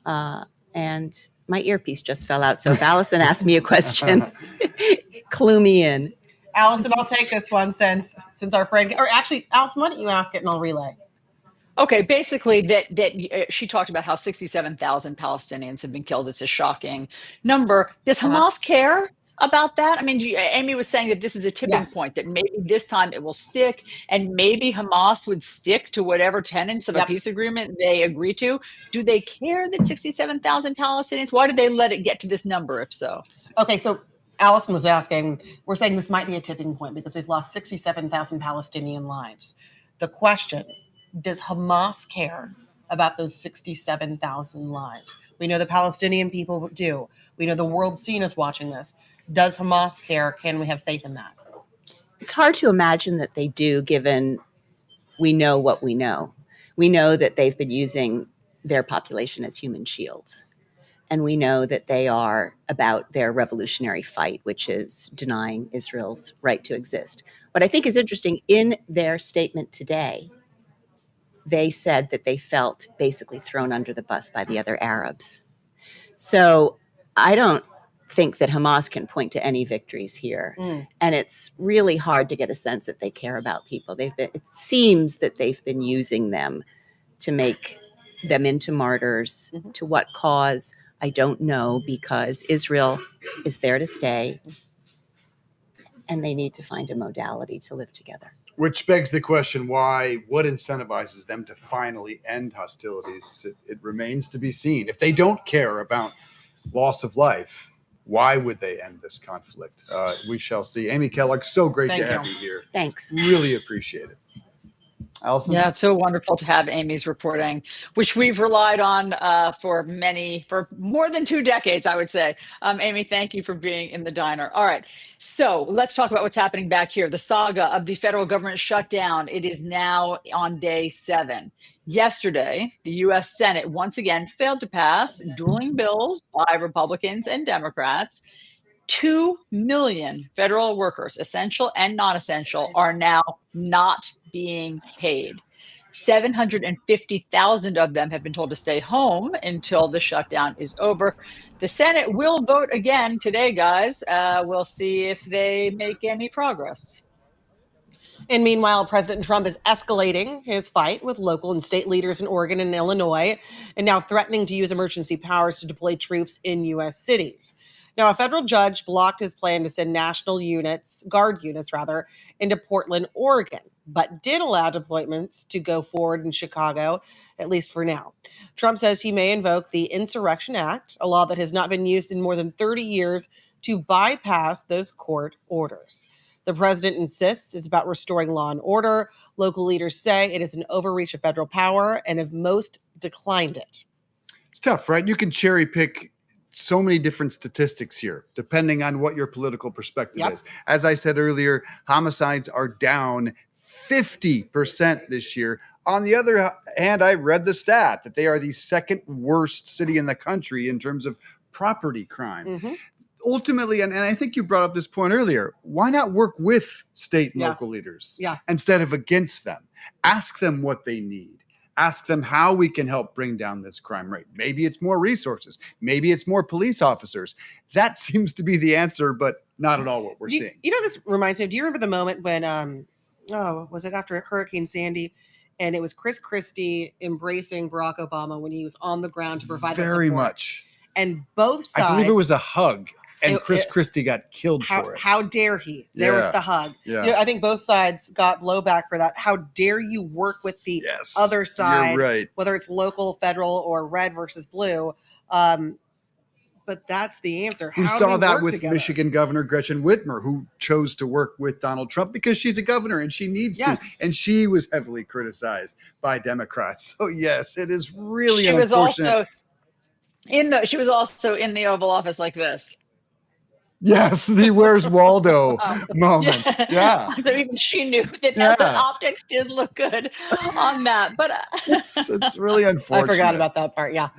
And my earpiece just fell out. So if Allison asked me a question, clue me in. Allison, I'll take this one since our friend, or actually, Allison, why don't you ask it and I'll relay? Okay, basically that she talked about how 67,000 Palestinians have been killed. It's a shocking number. Does Hamas care about that? Amy was saying that this is a tipping point, that maybe this time it will stick, and maybe Hamas would stick to whatever tenets of a peace agreement they agree to. Do they care that 67,000 Palestinians? Why did they let it get to this number, if so? Okay, so Allison was asking, we're saying this might be a tipping point because we've lost 67,000 Palestinian lives. The question, does Hamas care about those 67,000 lives? We know the Palestinian people do. We know the world scene is watching this. Does Hamas care? Can we have faith in that? It's hard to imagine that they do, given we know what we know. We know that they've been using their population as human shields. And we know that they are about their revolutionary fight, which is denying Israel's right to exist. What I think is interesting, in their statement today, they said that they felt basically thrown under the bus by the other Arabs. So I don't think that Hamas can point to any victories here. And it's really hard to get a sense that they care about people. It seems that they've been using them to make them into martyrs. To what cause? I don't know, because Israel is there to stay and they need to find a modality to live together. Which begs the question, what incentivizes them to finally end hostilities? It remains to be seen. If they don't care about loss of life, why would they end this conflict? We shall see. Amy Kellogg, so great to have you here. Thanks. Really appreciate it. Allison? Yeah, it's so wonderful to have Amy's reporting, which we've relied on for more than 2 decades, I would say. Amy, thank you for being in the diner. All right, so let's talk about what's happening back here. The saga of the federal government shutdown. It is now on day 7. Yesterday, the U.S. Senate once again failed to pass dueling bills by Republicans and Democrats. 2 million federal workers, essential and non-essential, are now not being paid. 750,000 of them have been told to stay home until the shutdown is over. The Senate will vote again today, guys. We'll see if they make any progress. And meanwhile, President Trump is escalating his fight with local and state leaders in Oregon and Illinois, and now threatening to use emergency powers to deploy troops in U.S. cities. Now, a federal judge blocked his plan to send Guard units, into Portland, Oregon, but did allow deployments to go forward in Chicago, at least for now. Trump says he may invoke the Insurrection Act, a law that has not been used in more than 30 years, to bypass those court orders. The president insists it's about restoring law and order. Local leaders say it is an overreach of federal power and have most declined it. It's tough, right? You can cherry pick so many different statistics here, depending on what your political perspective is. As I said earlier, homicides are down 50% this year. On the other hand, I read the stat that they are the second worst city in the country in terms of property crime. Ultimately, and I think you brought up this point earlier, why not work with state and local leaders instead of against them? Ask them what they need. Ask them how we can help bring down this crime rate. Maybe it's more resources. Maybe it's more police officers. That seems to be the answer, but not at all what we're seeing. You know, this reminds me of, do you remember the moment when, was it after Hurricane Sandy? And it was Chris Christie embracing Barack Obama when he was on the ground to provide Very support. Much. And both sides. I believe it was a hug. And Chris Christie got killed for it. How dare he? There was the hug. Yeah. You know, I think both sides got blowback for that. How dare you work with the other side, you're right. whether it's local, federal, or red versus blue. But that's the answer. We saw that with Michigan Governor Gretchen Whitmer, who chose to work with Donald Trump because she's a governor and she needs to. And she was heavily criticized by Democrats. So yes, it is really unfortunate. She was also in the Oval Office like this. Yes, the Where's Waldo moment. Yeah. So even she knew that the optics did look good on that. But it's really unfortunate. I forgot about that part. Yeah.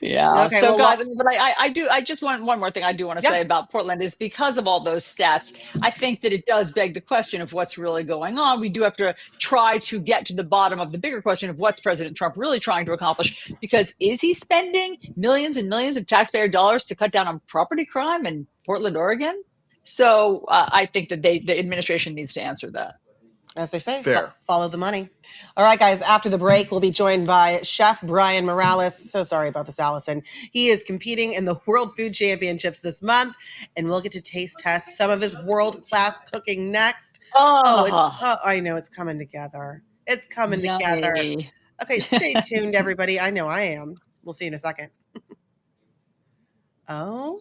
Yeah. Okay, so guys, but I just want one more thing I do want to say about Portland is because of all those stats, I think that it does beg the question of what's really going on. We do have to try to get to the bottom of the bigger question of what's President Trump really trying to accomplish, because is he spending millions and millions of taxpayer dollars to cut down on property crime in Portland, Oregon? So I think that the administration needs to answer that. As they say, fair. Follow the money. All right, guys, after the break, we'll be joined by Chef Brian Morales. So sorry about this, Allison. He is competing in the World Food Championships this month, and we'll get to taste test some of his world-class cooking next. I know it's coming together. It's coming together. Okay, stay tuned, everybody. I know I am. We'll see you in a second. Oh.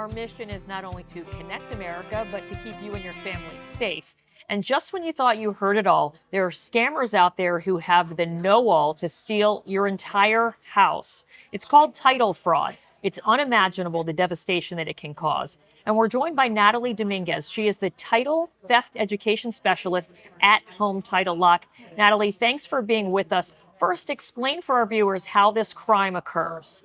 Our mission is not only to connect America, but to keep you and your family safe. And just when you thought you heard it all, there are scammers out there who have the know-all to steal your entire house. It's called title fraud. It's unimaginable the devastation that it can cause. And we're joined by Natalie Dominguez. She is the title theft education specialist at Home Title Lock. Natalie, thanks for being with us. First, explain for our viewers how this crime occurs.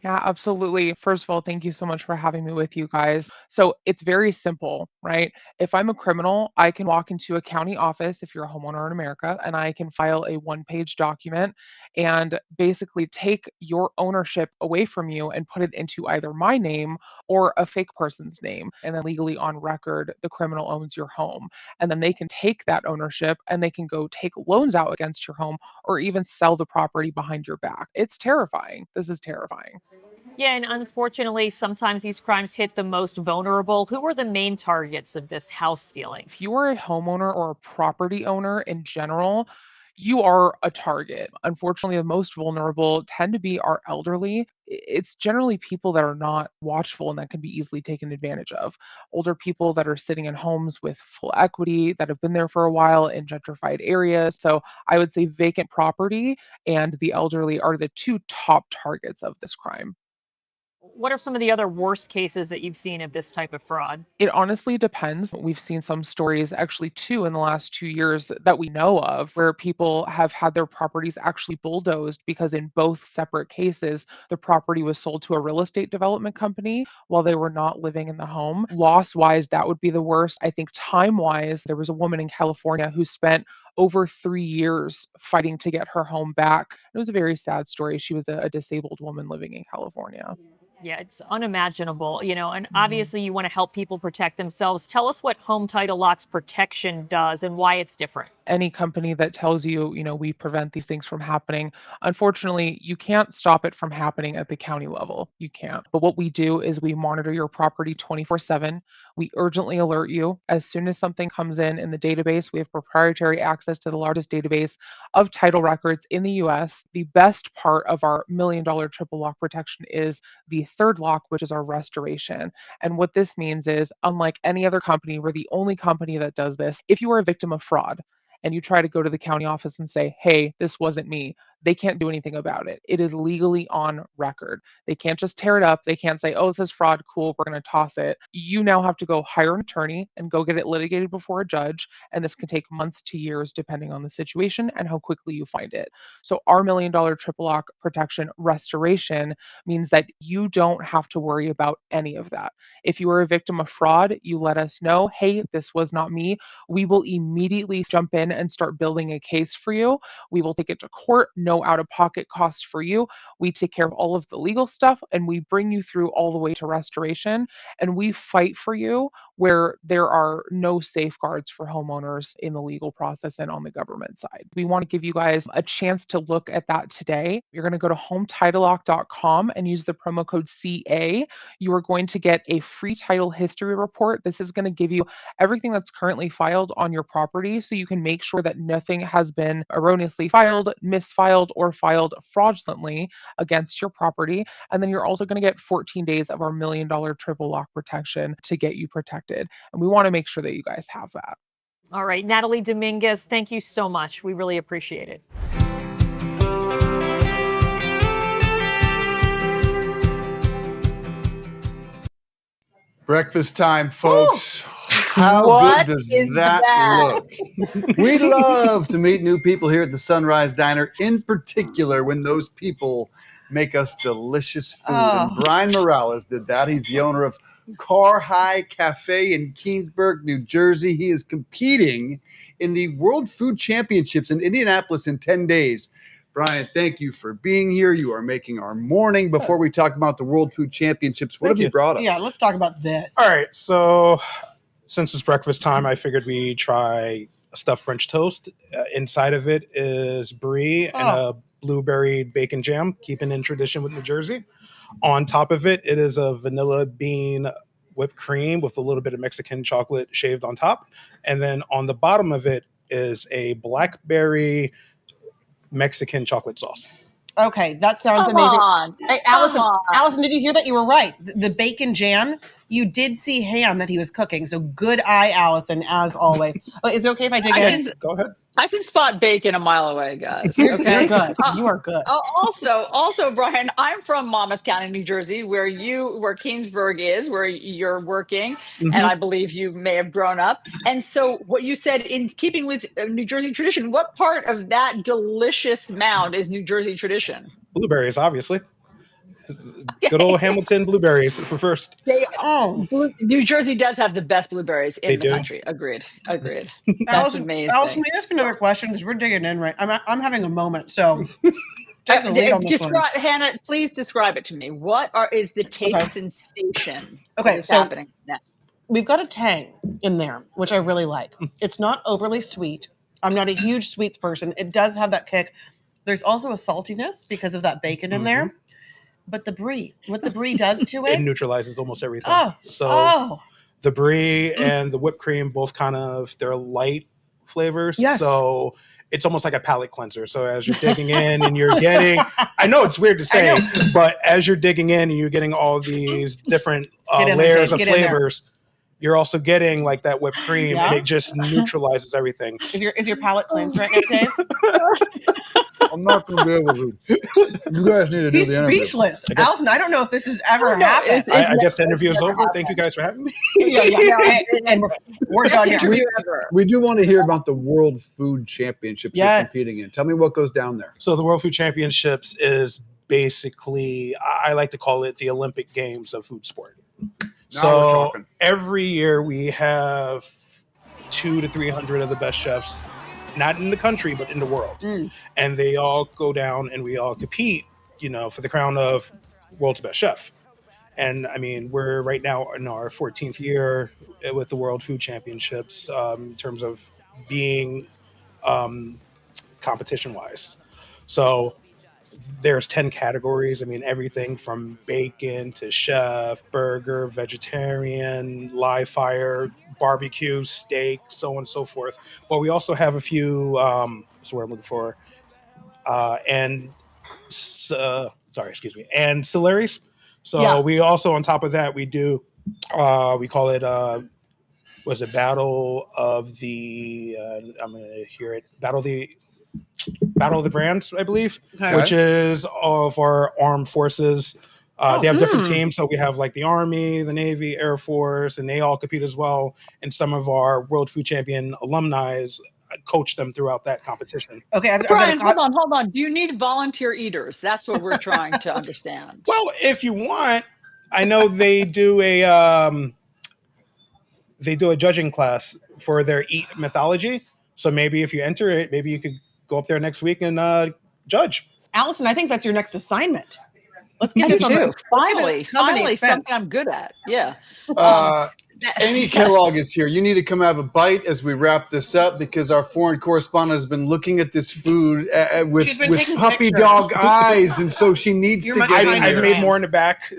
Yeah, absolutely. First of all, thank you so much for having me with you guys. So it's very simple, right? If I'm a criminal, I can walk into a county office if you're a homeowner in America, and I can file a one-page document and basically take your ownership away from you and put it into either my name or a fake person's name. And then legally on record, the criminal owns your home. And then they can take that ownership and they can go take loans out against your home or even sell the property behind your back. It's terrifying. This is terrifying. Yeah, and unfortunately, sometimes these crimes hit the most vulnerable. Who are the main targets of this house stealing? If you are a homeowner or a property owner in general, you are a target. Unfortunately, the most vulnerable tend to be our elderly. It's generally people that are not watchful and that can be easily taken advantage of. Older people that are sitting in homes with full equity that have been there for a while in gentrified areas. So I would say vacant property and the elderly are the two top targets of this crime. What are some of the other worst cases that you've seen of this type of fraud? It honestly depends. We've seen some stories, actually, too, in the last 2 years that we know of, where people have had their properties actually bulldozed because, in both separate cases, the property was sold to a real estate development company while they were not living in the home. Loss wise, that would be the worst. I think time wise, there was a woman in California who spent over 3 years fighting to get her home back. It was a very sad story. She was a disabled woman living in California. Yeah, it's unimaginable, and Mhm. obviously you want to help people protect themselves. Tell us what Home Title Lock's protection does and why it's different. Any company that tells you, we prevent these things from happening, unfortunately, you can't stop it from happening at the county level. You can't. But what we do is we monitor your property 24/7. We urgently alert you as soon as something comes in the database. We have proprietary access to the largest database of title records in the US. The best part of our $1 million triple lock protection is the third lock, which is our restoration. And what this means is, unlike any other company, we're the only company that does this. If you are a victim of fraud, and you try to go to the county office and say, hey, this wasn't me, they can't do anything about it. It is legally on record. They can't just tear it up. They can't say, oh, this is fraud. Cool. We're going to toss it. You now have to go hire an attorney and go get it litigated before a judge. And this can take months to years, depending on the situation and how quickly you find it. So, our $1 million triple lock protection restoration means that you don't have to worry about any of that. If you are a victim of fraud, you let us know, hey, this was not me. We will immediately jump in and start building a case for you. We will take it to court, no out of pocket costs for you. We take care of all of the legal stuff and we bring you through all the way to restoration. And we fight for you where there are no safeguards for homeowners in the legal process and on the government side. We want to give you guys a chance to look at that today. You're going to go to hometitlelock.com and use the promo code CA. You are going to get a free title history report. This is going to give you everything that's currently filed on your property so you can make sure that nothing has been erroneously filed, misfiled, or filed fraudulently against your property. And then you're also going to get 14 days of our $1 million triple lock protection to get you protected. And we want to make sure that you guys have that. All right, Natalie Dominguez, thank you so much. We really appreciate it. Breakfast time, folks. How What good does is that that? look? We love to meet new people here at the Sunrise Diner, in particular when those people make us delicious food. And Brian Morales did that. He's the owner of Car High Cafe in Keensburg, New Jersey. He is competing in the World Food Championships in Indianapolis in 10 days. Brian, thank you for being here. You are making our morning. Before we talk about the World Food Championships, what have you brought us? Yeah, let's talk about this. All right, so since it's breakfast time, I figured we'd try a stuffed French toast. Inside of it is brie and a blueberry bacon jam, keeping in tradition with New Jersey. On top of it, it is a vanilla bean whipped cream with a little bit of Mexican chocolate shaved on top. And then on the bottom of it is a blackberry Mexican chocolate sauce. Okay, that sounds Come amazing. on. Hey, Come on. Allison, did you hear that? You were right. The bacon jam, you did see ham that he was cooking. So good eye, Allison, as always. Oh, is it okay if I dig in? Go ahead. I can spot bacon a mile away, guys. Okay. You're good. You are good. Also, Brian, I'm from Monmouth County, New Jersey, where Keensburg is, where you're working, and I believe you may have grown up. And so, what you said, in keeping with New Jersey tradition, what part of that delicious mound is New Jersey tradition? Blueberries, obviously. Good old Hamilton blueberries for first. New Jersey does have the best blueberries in the do. country. Agreed. That's Allison, amazing. Allison, may I ask another question? Because we're digging in, right? I'm having a moment, so take the lead on this one. Hannah, please describe it to me. What is the taste sensation Okay, that is so happening now? we've got a tang in there, which I really like. It's not overly sweet. I'm not a huge sweets person. It does have that kick. There's also a saltiness because of that bacon in there. But the brie, what the brie does to It it, neutralizes almost everything. So the brie and the whipped cream both they're light flavors. Yes. So it's almost like a palate cleanser. So as you're digging in and you're getting, I know it's weird to say, but as you're digging in and you're getting all these different layers of flavors, you're also getting like that whipped cream, and it just neutralizes everything. Is your palate cleansed right now, Dave? I'm not going to be able to. You guys need to do He's the interview. speechless. Allison, I don't know if this has ever happened. I guess the interview is over. Thank you guys for having me. And we're done here. We do want to hear about the World Food Championships you're competing in. Tell me what goes down there. So the World Food Championships is basically, I like to call it the Olympic Games of food sport. So every year we have 200 to 300 of the best chefs, not in the country, but in the world. And they all go down and we all compete, for the crown of world's best chef. And I mean, we're right now in our 14th year with the World Food Championships in terms of being competition wise. So there's 10 categories. I mean, everything from bacon to chef, burger, vegetarian, live fire, barbecue, steak, so on and so forth. But we also have a few, that's what I'm looking for, and ancillaries. So we also, on top of that, we do, we call it, Battle of the, I'm going to hear it, Battle of the Brands, I believe, which is all of our armed forces. They have different teams. So we have like the Army, the Navy, Air Force, and they all compete as well. And some of our World Food Champion alumni coach them throughout that competition. Okay, Brian, hold on. Do you need volunteer eaters? That's what we're trying to understand. Well, if you want, I know they do a judging class for their eat mythology. So maybe if you enter it, maybe you could go up there next week and judge. Allison, I think that's your next assignment. Let's get this on Finally, something I'm good at. Yeah. Amy Kellogg is here. You need to come have a bite as we wrap this up, because our foreign correspondent has been looking at this food with puppy dog eyes, and so she needs to get in there. I've made more in the back.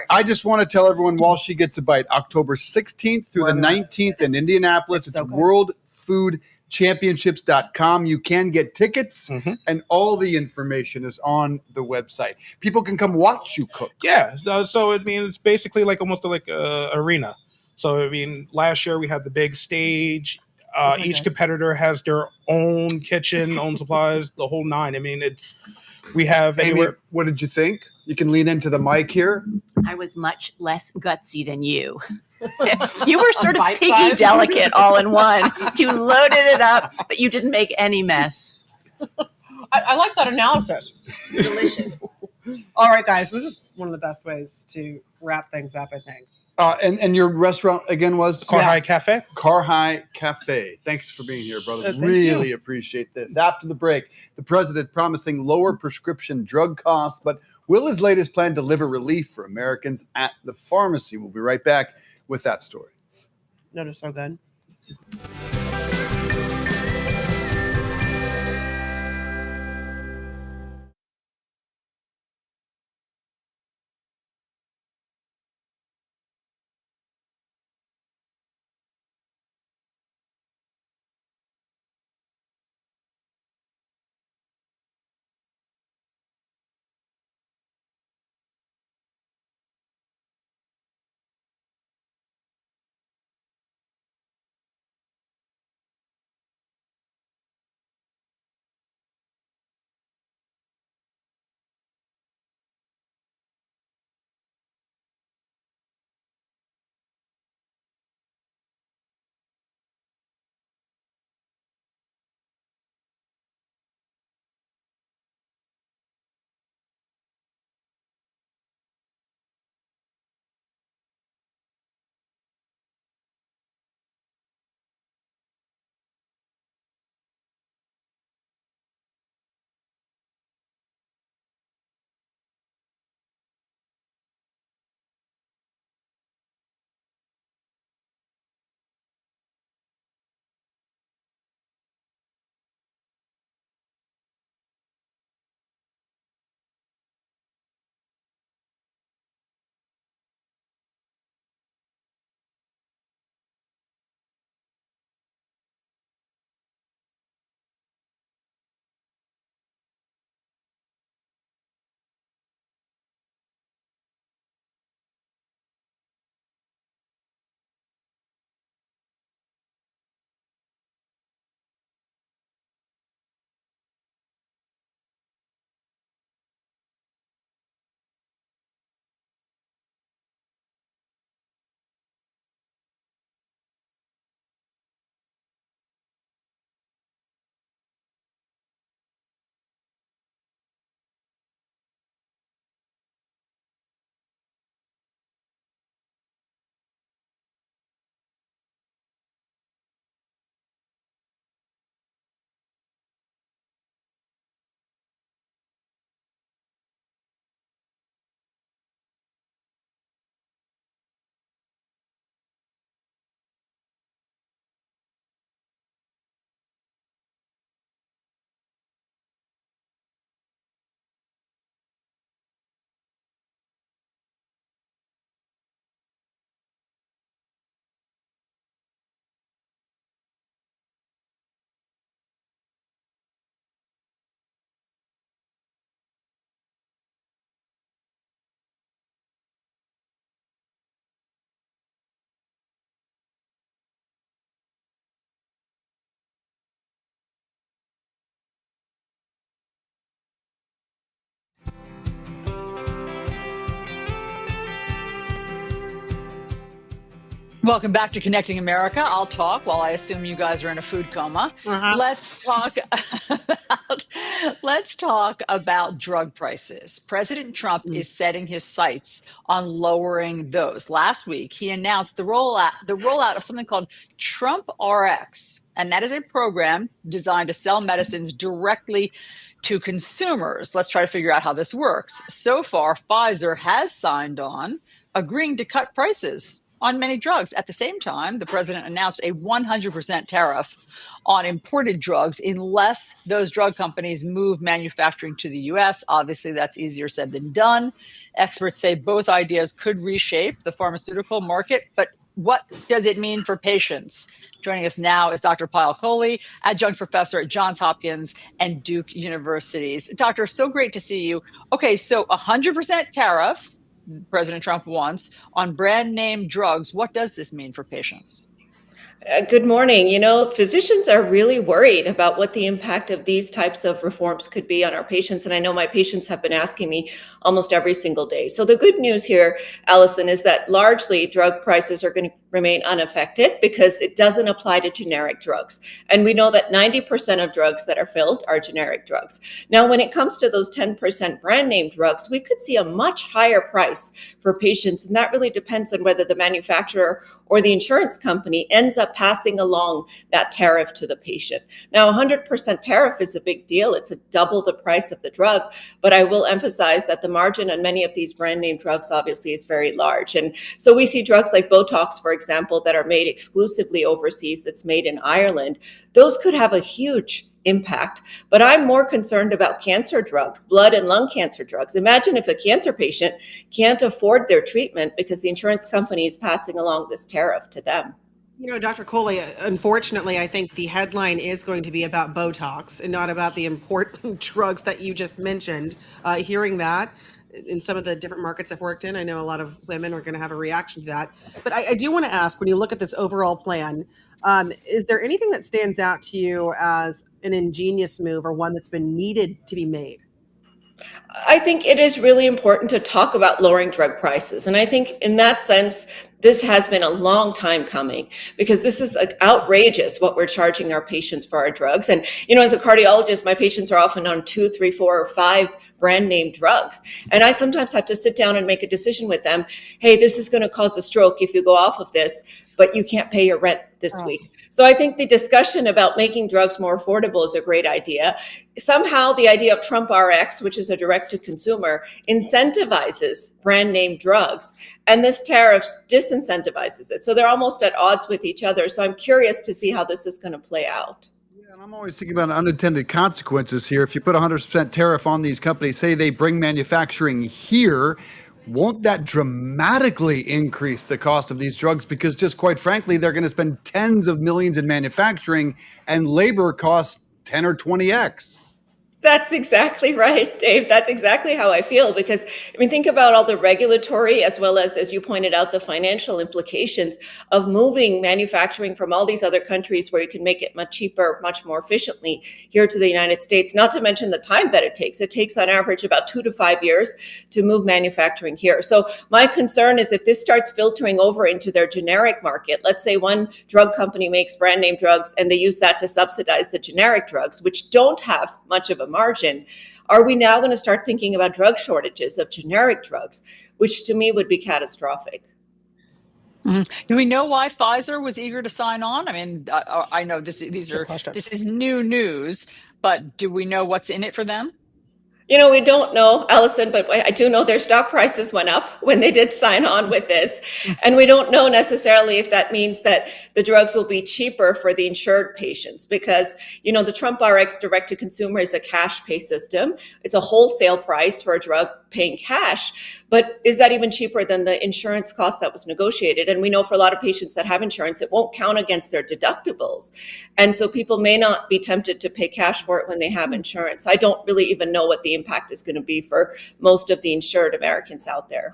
I just want to tell everyone while she gets a bite, October 16th through the 19th in Indianapolis. It's worldfoodchampionships.com. You can get tickets, and all the information is on the website. People can come watch you cook. Yeah. So I mean, it's basically like almost like an arena. So, I mean, last year we had the big stage. Each competitor has their own kitchen, own supplies, the whole nine. I mean, we have Amy, what did you think? You can lean into the mic here. I was much less gutsy than you. You were sort of piggy delicate all in one. You loaded it up, but you didn't make any mess. I like that analysis. Delicious. All right, guys, this is one of the best ways to wrap things up, I think. And your restaurant again was Car High Cafe. Car High Cafe. Thanks for being here, brother. Really appreciate this. After the break, the president promising lower prescription drug costs, but will his latest plan deliver relief for Americans at the pharmacy? We'll be right back with that story. That is so good. Welcome back to Connecting America. I'll talk while I assume you guys are in a food coma. Let's talk about drug prices. President Trump is setting his sights on lowering those. Last week, he announced the rollout of something called Trump RX, and that is a program designed to sell medicines directly to consumers. Let's try to figure out how this works. So far, Pfizer has signed on, agreeing to cut prices on many drugs. At the same time, the president announced a 100% tariff on imported drugs unless those drug companies move manufacturing to the US. Obviously, that's easier said than done. Experts say both ideas could reshape the pharmaceutical market, but what does it mean for patients? Joining us now is Dr. Payal Kohli, adjunct professor at Johns Hopkins and Duke Universities. Doctor, so great to see you. Okay, so 100% tariff President Trump wants on brand name drugs. What does this mean for patients? Good morning. Physicians are really worried about what the impact of these types of reforms could be on our patients. And I know my patients have been asking me almost every single day. So the good news here, Allison, is that largely drug prices are going to remain unaffected because it doesn't apply to generic drugs. And we know that 90% of drugs that are filled are generic drugs. Now, when it comes to those 10% brand name drugs, we could see a much higher price for patients. And that really depends on whether the manufacturer or the insurance company ends up passing along that tariff to the patient. Now, 100% tariff is a big deal. It's double the price of the drug, but I will emphasize that the margin on many of these brand name drugs obviously is very large. And so we see drugs like Botox, for example, that are made exclusively overseas, that's made in Ireland. Those could have a huge impact. But I'm more concerned about cancer drugs, blood and lung cancer drugs. Imagine if a cancer patient can't afford their treatment because the insurance company is passing along this tariff to them. Dr. Kohli, unfortunately, I think the headline is going to be about Botox and not about the important drugs that you just mentioned. Hearing that in some of the different markets I've worked in, I know a lot of women are going to have a reaction to that. But I do want to ask, when you look at this overall plan, is there anything that stands out to you as an ingenious move or one that's been needed to be made? I think it is really important to talk about lowering drug prices. And I think in that sense, this has been a long time coming because this is outrageous what we're charging our patients for our drugs. And, as a cardiologist, my patients are often on 2, 3, 4, or 5 brand name drugs. And I sometimes have to sit down and make a decision with them. Hey, this is going to cause a stroke if you go off of this, but you can't pay your rent this week. So I think the discussion about making drugs more affordable is a great idea. Somehow the idea of Trump RX, which is a direct to consumer, incentivizes brand name drugs, and this tariff disincentivizes it. So they're almost at odds with each other. So I'm curious to see how this is going to play out. Yeah, and I'm always thinking about unintended consequences here. If you put 100% tariff on these companies, say they bring manufacturing here, won't that dramatically increase the cost of these drugs? Because just quite frankly, they're going to spend tens of millions in manufacturing and labor costs 10 or 20x. That's exactly right, Dave. That's exactly how I feel because, think about all the regulatory as well as you pointed out, the financial implications of moving manufacturing from all these other countries where you can make it much cheaper, much more efficiently here to the United States, not to mention the time that it takes. It takes on average about 2 to 5 years to move manufacturing here. So my concern is if this starts filtering over into their generic market, let's say one drug company makes brand name drugs and they use that to subsidize the generic drugs, which don't have much of a margin. Are we now going to start thinking about drug shortages of generic drugs, which to me would be catastrophic? Do we know why Pfizer was eager to sign on? I know this is new news, but do we know what's in it for them? We don't know, Allison, but I do know their stock prices went up when they did sign on with this. And we don't know necessarily if that means that the drugs will be cheaper for the insured patients because, the Trump RX direct to consumer is a cash pay system. It's a wholesale price for a drug paying cash. But is that even cheaper than the insurance cost that was negotiated? And we know for a lot of patients that have insurance, it won't count against their deductibles. And so people may not be tempted to pay cash for it when they have insurance. I don't really even know what the impact is going to be for most of the insured Americans out there.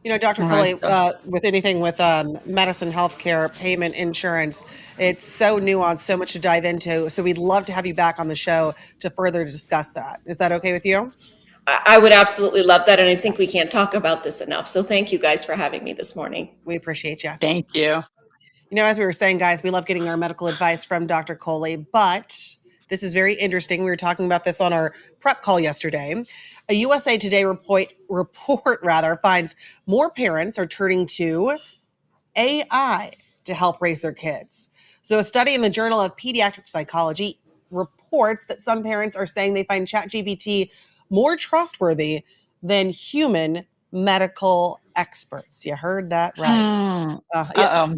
Dr. Kohli, with anything with medicine, healthcare, payment, insurance, it's so nuanced, so much to dive into. So we'd love to have you back on the show to further discuss that. Is that okay with you? I would absolutely love that. And I think we can't talk about this enough. So thank you guys for having me this morning. We appreciate you. Thank you. As we were saying, guys, we love getting our medical advice from Dr. Coley, but this is very interesting. We were talking about this on our prep call yesterday. A USA Today report finds more parents are turning to AI to help raise their kids. So a study in the Journal of Pediatric Psychology reports that some parents are saying they find ChatGPT more trustworthy than human medical experts. You heard that right.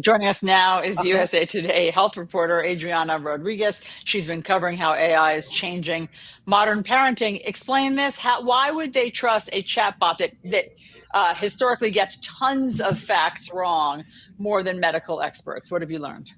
Joining us now is USA Today health reporter Adriana Rodriguez. She's been covering how AI is changing modern parenting. Explain this. Why would they trust a chatbot that historically gets tons of facts wrong more than medical experts? What have you learned?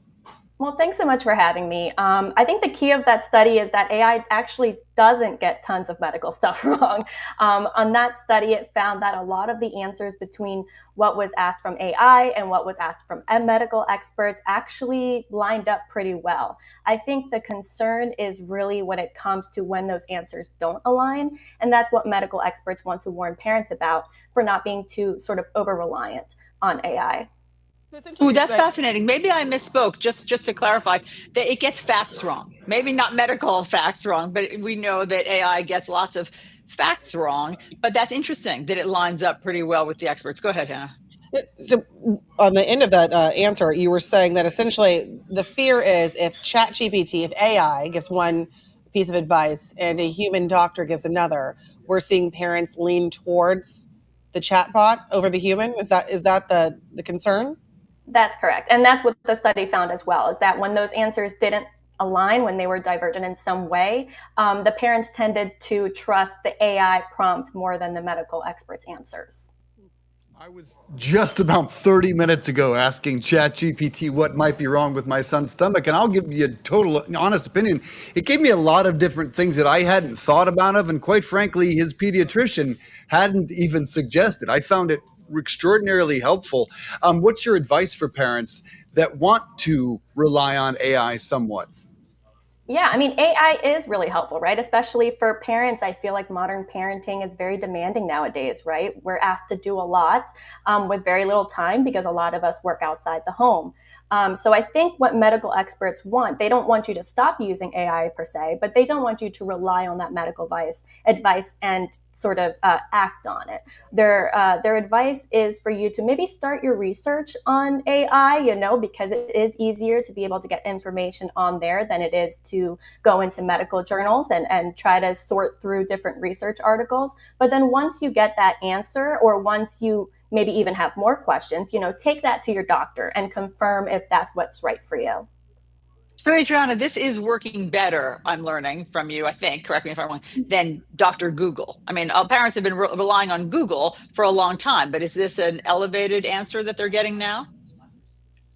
Well, thanks so much for having me. I think the key of that study is that AI actually doesn't get tons of medical stuff wrong. On that study, it found that a lot of the answers between what was asked from AI and what was asked from medical experts actually lined up pretty well. I think the concern is really when it comes to when those answers don't align, and that's what medical experts want to warn parents about for not being too sort of over-reliant on AI. Oh, that's fascinating. Maybe I misspoke. Just to clarify, that it gets facts wrong. Maybe not medical facts wrong, but we know that AI gets lots of facts wrong. But that's interesting that it lines up pretty well with the experts. Go ahead, Hannah. So on the end of that answer, you were saying that essentially the fear is if ChatGPT, if AI gives one piece of advice and a human doctor gives another, we're seeing parents lean towards the chatbot over the human. Is that the concern? That's correct. And that's what the study found as well, is that when those answers didn't align, when they were divergent in some way, the parents tended to trust the AI prompt more than the medical experts' answers. I was just about 30 minutes ago asking ChatGPT what might be wrong with my son's stomach, and I'll give you a total honest opinion. It gave me a lot of different things that I hadn't thought about and quite frankly, his pediatrician hadn't even suggested. I found it extraordinarily helpful. What's your advice for parents that want to rely on AI somewhat? Yeah, I mean, AI is really helpful, right? Especially for parents. I feel like modern parenting is very demanding nowadays, right? We're asked to do a lot with very little time because a lot of us work outside the home. So I think what medical experts want, they don't want you to stop using AI per se, but they don't want you to rely on that medical advice and sort of act on it. Their advice is for you to maybe start your research on AI, because it is easier to be able to get information on there than it is to go into medical journals and try to sort through different research articles. But then once you get that answer, or once you maybe even have more questions, take that to your doctor and confirm if that's what's right for you. So Adriana, this is working better, I'm learning from you, I think, correct me if I'm wrong, than Dr. Google. I mean, parents have been relying on Google for a long time, but is this an elevated answer that they're getting now?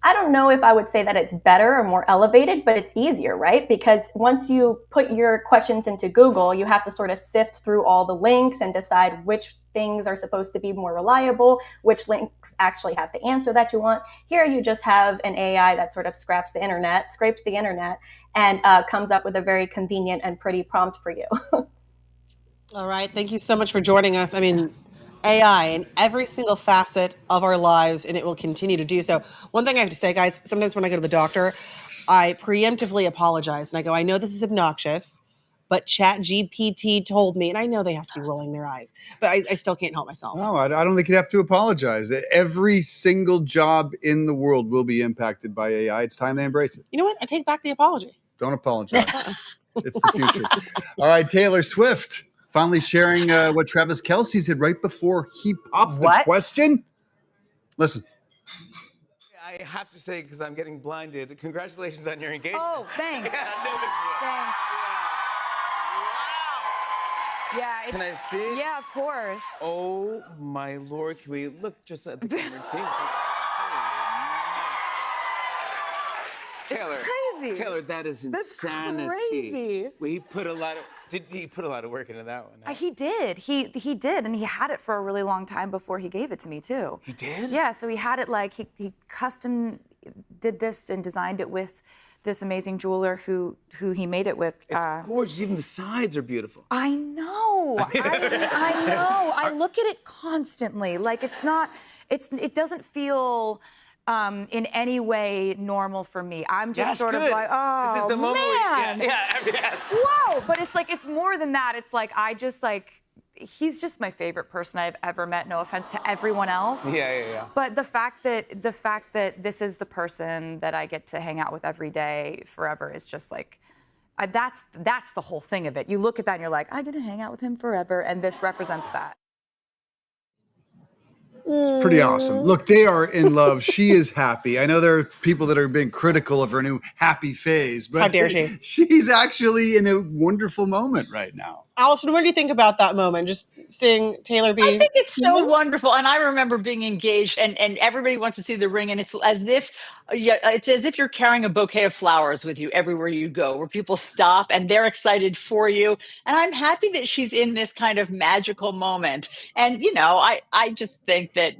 I don't know if I would say that it's better or more elevated, but it's easier, right? Because once you put your questions into Google, you have to sort of sift through all the links and decide which things are supposed to be more reliable, which links actually have the answer that you want. Here you just have an AI that sort of scrapes the internet, and comes up with a very convenient and pretty prompt for you. All right. Thank you so much for joining us. I mean, AI in every single facet of our lives, and it will continue to do so. One thing I have to say, guys, sometimes when I go to the doctor, I preemptively apologize. And I go, I know this is obnoxious, but ChatGPT told me, and I know they have to be rolling their eyes, but I still can't help myself. No, I don't think you have to apologize. Every single job in the world will be impacted by AI. It's time they embrace it. You know what? I take back the apology. Don't apologize. It's the future. All right, Taylor Swift finally sharing what Travis Kelce said right before he popped the question. Listen. I have to say, because I'm getting blinded, congratulations on your engagement. Oh, thanks. Thanks. Yeah, it's, Can I see it? Yeah, of course. Oh my Lord, can we look just at the camera? Taylor, crazy. Taylor, that is insanity. That's crazy. Well, he put a lot of work into that one. Huh? He did. He did, and he had it for a really long time before he gave it to me too. He did? Yeah. So he had it like he custom did this and designed it with this amazing jeweler who he made it with. It's gorgeous. Even the sides are beautiful. I know. I know. I look at it constantly. Like it doesn't feel in any way normal for me. I'm just Yes, sort of good. like, oh, This is the moment man. yes. Whoa. But it's like, it's more than that. It's like, he's just my favorite person I've ever met. No offense to everyone else. Yeah. But the fact that this is the person that I get to hang out with every day forever is just like, that's the whole thing of it. You look at that and you're like, I get to hang out with him forever, and this represents that. It's pretty awesome. Look, they are in love. She is happy. I know there are people that are being critical of her new happy phase, but How dare she? She's actually in a wonderful moment right now. Allison, what do you think about that moment? Just seeing Taylor be. I think it's so human? wonderful, and I remember being engaged, and everybody wants to see the ring, and it's as if you're carrying a bouquet of flowers with you everywhere you go, where people stop and they're excited for you. And I'm happy that she's in this kind of magical moment. And I just think that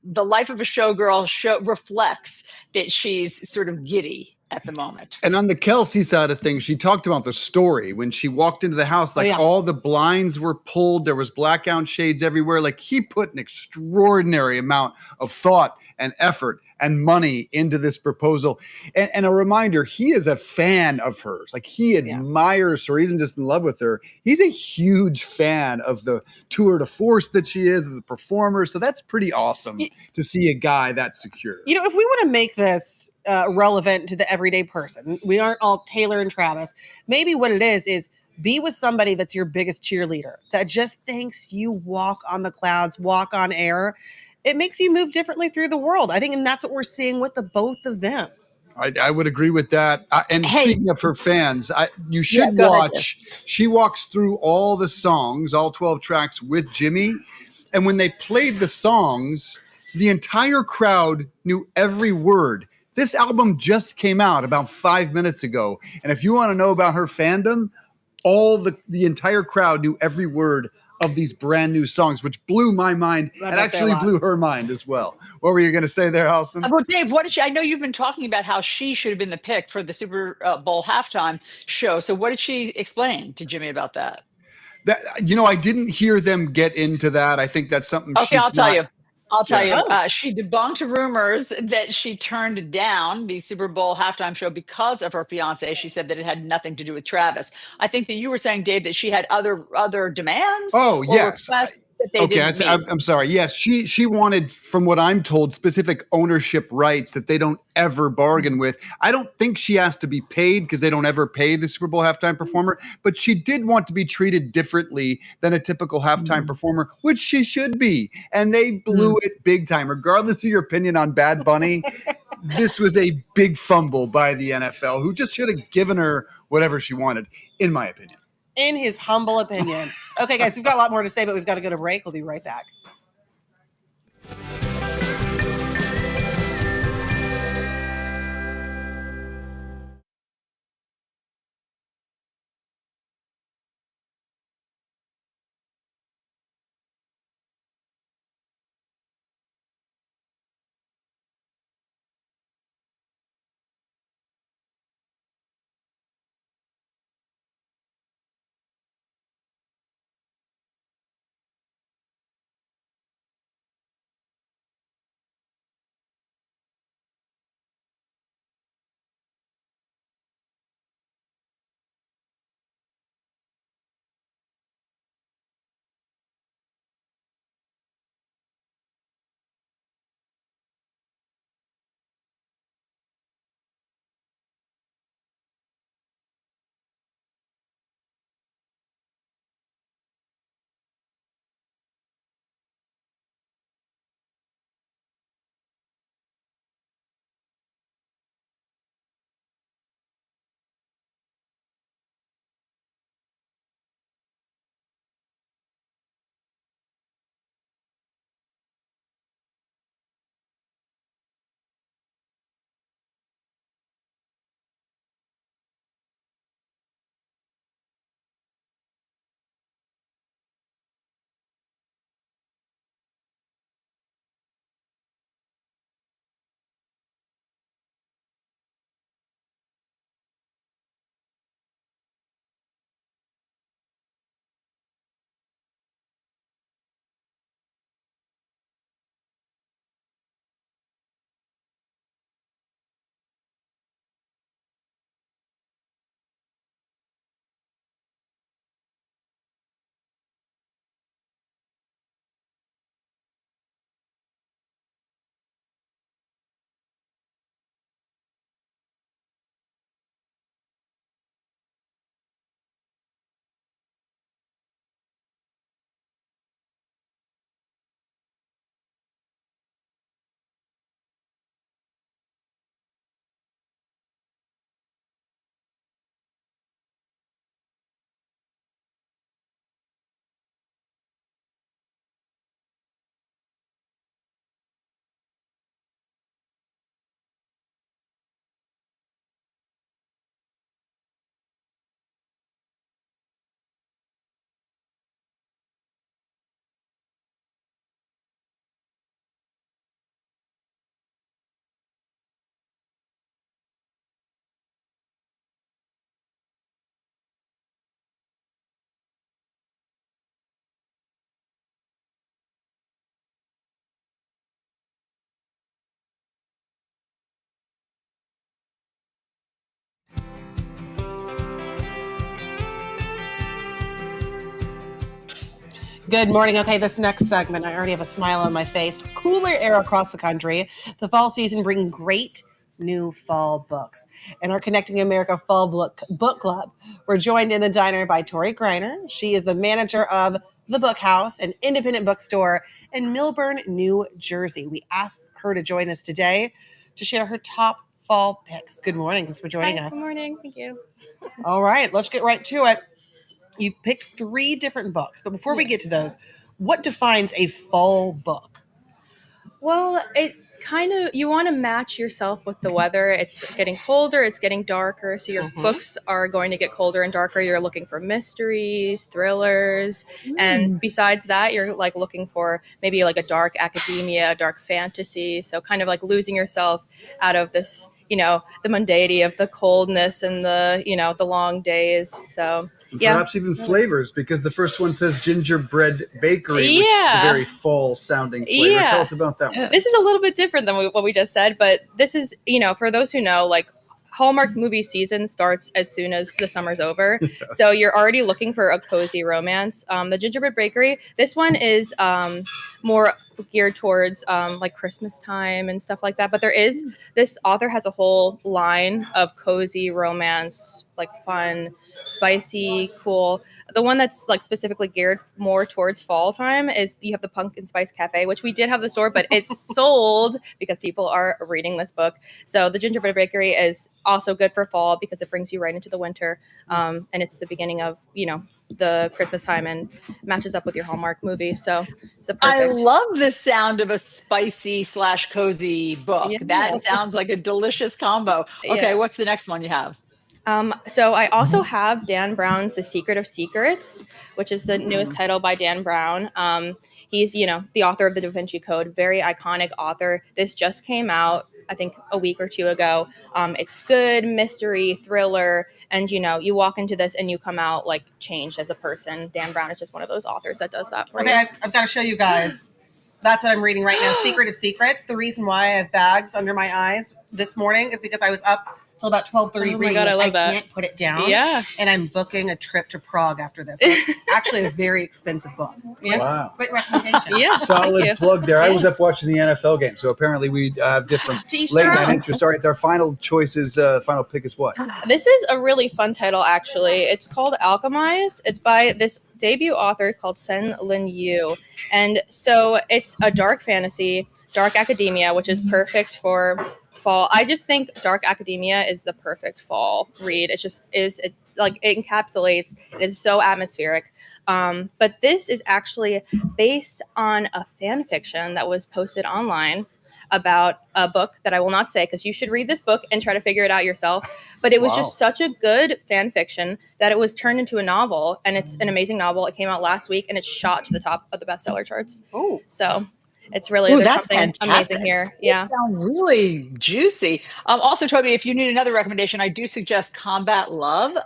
the life of a showgirl reflects that she's sort of giddy at the moment. And on the Kelsey side of things, she talked about the story when she walked into the house, like all the blinds were pulled. There was blackout shades everywhere. Like he put an extraordinary amount of thought and effort and money into this proposal. And a reminder, he is a fan of hers. Like he admires her. He isn't just in love with her. He's a huge fan of the tour de force that she is, of the performer. So that's pretty awesome to see a guy that secure. If we want to make this relevant to the everyday person, we aren't all Taylor and Travis. Maybe what it is be with somebody that's your biggest cheerleader, that just thinks you walk on the clouds, walk on air. It makes you move differently through the world. I think, and that's what we're seeing with the both of them. I would agree with that. And speaking of her fans, you should go ahead, watch. She walks through all the songs, all 12 tracks with Jimmy. And when they played the songs, the entire crowd knew every word. This album just came out about 5 minutes ago. And if you want to know about her fandom, the entire crowd knew every word of these brand new songs, which blew my mind and actually blew her mind as well. What were you going to say there, Allison? Well, Dave, what did she? I know you've been talking about how she should have been the pick for the Super Bowl halftime show. So, what did she explain to Jimmy about that? I didn't hear them get into that. I think that's something Okay, she's I'll tell you. Yeah. She debunked rumors that she turned down the Super Bowl halftime show because of her fiance. She said that it had nothing to do with Travis. I think that you were saying, Dave, that she had other demands or requests that they didn't meet. I'm sorry. Yes, she wanted, from what I'm told, specific ownership rights that they don't ever bargain with. I don't think she has to be paid because they don't ever pay the Super Bowl halftime performer, but she did want to be treated differently than a typical halftime performer, which she should be. And they blew it big time. Regardless of your opinion on Bad Bunny, this was a big fumble by the NFL, who just should have given her whatever she wanted, in my opinion. In his humble opinion. Okay, guys, we've got a lot more to say, but we've got to go to break. We'll be right back. Good morning. Okay, this next segment, I already have a smile on my face. Cooler air across the country. The fall season bringing great new fall books. In our Connecting America Fall Book Club, we're joined in the diner by Tori Greiner. She is the manager of The Book House, an independent bookstore in Millburn, New Jersey. We asked her to join us today to share her top fall picks. Good morning. Thanks for joining us. Good morning. Thank you. All right, let's get right to it. You've picked 3 different books, but before we get to those, what defines a fall book? Well, it kind of, you want to match yourself with the weather. It's getting colder, it's getting darker, so your books are going to get colder and darker. You're looking for mysteries, thrillers, and besides that, you're like looking for maybe like a dark academia, dark fantasy, so kind of like losing yourself out of this, you know, the mundanity of the coldness and the, you know, the long days. So yeah, perhaps even flavors, because the first one says gingerbread bakery, which is a very fall sounding flavor. Yeah. Tell us about that one. This is a little bit different than what we just said, but this is, you know, for those who know, like Hallmark movie season starts as soon as the summer's over. Yes. So you're already looking for a cozy romance. The Gingerbread Bakery, this one is more geared towards like Christmas time and stuff like that. But there is, this author has a whole line of cozy romance, like fun, spicy, cool. The one that's like specifically geared more towards fall time is you have the Pumpkin Spice Cafe, which we did have the store, but it's sold because people are reading this book. So the Gingerbread Bakery is also good for fall because it brings you right into the winter. And it's the beginning of, you know, the Christmas time and matches up with your Hallmark movie. So it's a perfect. I love the sound of a spicy / cozy book. Yeah. That sounds like a delicious combo. Okay, Yeah. what's the next one you have? So I also have Dan Brown's The Secret of Secrets, which is the newest title by Dan Brown. He's, you know, the author of the Da Vinci Code, very iconic author. This just came out, I think, a week or 2 ago. It's good, mystery, thriller, and, you know, you walk into this and you come out, like, changed as a person. Dan Brown is just one of those authors that does that for you. Okay, I've got to show you guys. That's what I'm reading right now, Secret of Secrets. The reason why I have bags under my eyes this morning is because I was up till about 12:30 Oh my reading God, this. I love that. Can't put it down. Yeah. And I'm booking a trip to Prague after this. So it's actually a very expensive book. Yeah. Wow. Great recommendation. Yeah. Solid plug there. I was up watching the NFL game, so apparently we have different late night interests. All right, their final choice is, final pick is what? This is a really fun title, actually. It's called Alchemized. It's by this debut author called Sen Lin Yu. And so it's a dark fantasy, dark academia, which is perfect for fall. I just think dark academia is the perfect fall read. It just is, it encapsulates, it is so atmospheric. But this is actually based on a fan fiction that was posted online about a book that I will not say because you should read this book and try to figure it out yourself. But it was just such a good fan fiction that it was turned into a novel, and it's an amazing novel. It came out last week and it's shot to the top of the bestseller charts. Oh, so it's really, there's That's something fantastic. amazing here. These Yeah. sound really juicy. Also, Toby, if you need another recommendation, I do suggest Combat Love.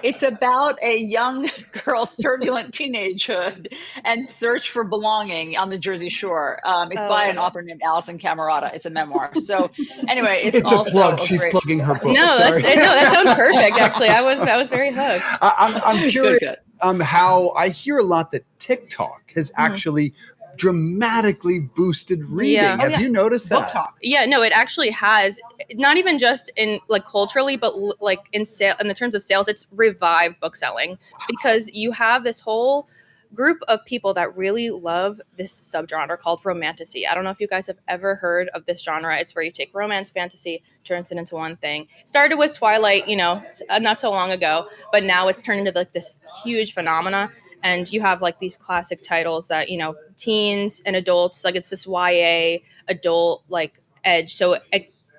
It's about a young girl's turbulent teenagehood and search for belonging on the Jersey Shore. It's by an author named Alison Camerata. It's a memoir. So anyway, it's a also plug. She's plugging her book. No, Sorry. that sounds perfect. Actually, I was very hooked. I'm curious Good. how I hear a lot that TikTok has actually dramatically boosted reading. Yeah. Have you noticed that? Book talk. Yeah, no, it actually has, not even just in like culturally, but like in sale, in the terms of sales, it's revived book selling because you have this whole group of people that really love this subgenre called romantasy. I don't know if you guys have ever heard of this genre. It's where you take romance, fantasy, turns it into one thing. Started with Twilight, you know, not so long ago, but now it's turned into like this huge phenomena. And you have like these classic titles that, you know, teens and adults, like it's this YA adult like edge. So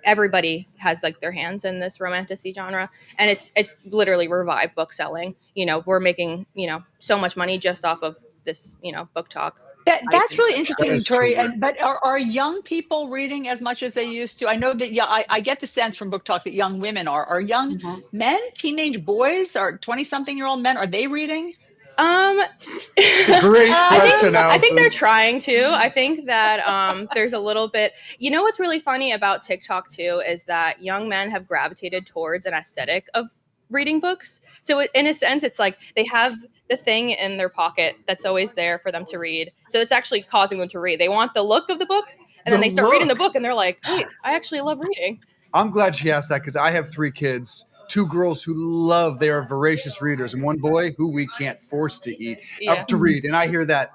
everybody has like their hands in this romantasy genre, and it's literally revived book selling. You know, we're making, you know, so much money just off of this, you know, book talk. That's really interesting, Victoria. But are young people reading as much as they used to? I know that, yeah, I get the sense from book talk that young women are. Are young men, teenage boys, or 20-something-year-old men, are they reading? It's a great question, I think they're trying to. I think that there's a little bit, you know, what's really funny about TikTok too is that young men have gravitated towards an aesthetic of reading books. So in a sense, it's like they have the thing in their pocket that's always there for them to read. So it's actually causing them to read. They want the look of the book, and then they start reading the book, and they're like, wait, I actually love reading. I'm glad she asked that because I have 3 kids, 2 girls who they are voracious readers, and 1 boy who we can't force to read. And I hear that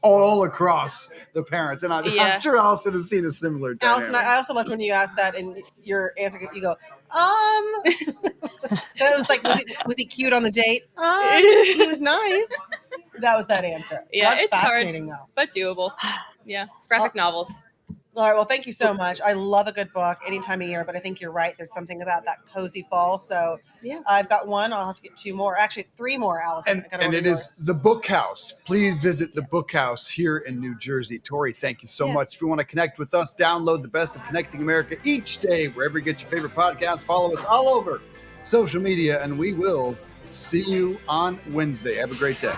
all across the parents. And I'm sure Allison has seen a similar dynamic. Allison, I also loved when you asked that and your answer, you go, that was like, was he cute on the date? He was nice. That was that answer. Yeah, That's it's fascinating hard, though. but doable. Yeah, graphic novels. All right, well, thank you so much. I love a good book any time of year, but I think you're right. There's something about that cozy fall. So yeah, I've got 1. I'll have to get 2 more. Actually, 3 more, Allison. And it is the Book House. Please visit the Book House here in New Jersey. Tori, thank you so much. If you want to connect with us, download the Best of Connecting America each day, wherever you get your favorite podcasts. Follow us all over social media, and we will see you on Wednesday. Have a great day.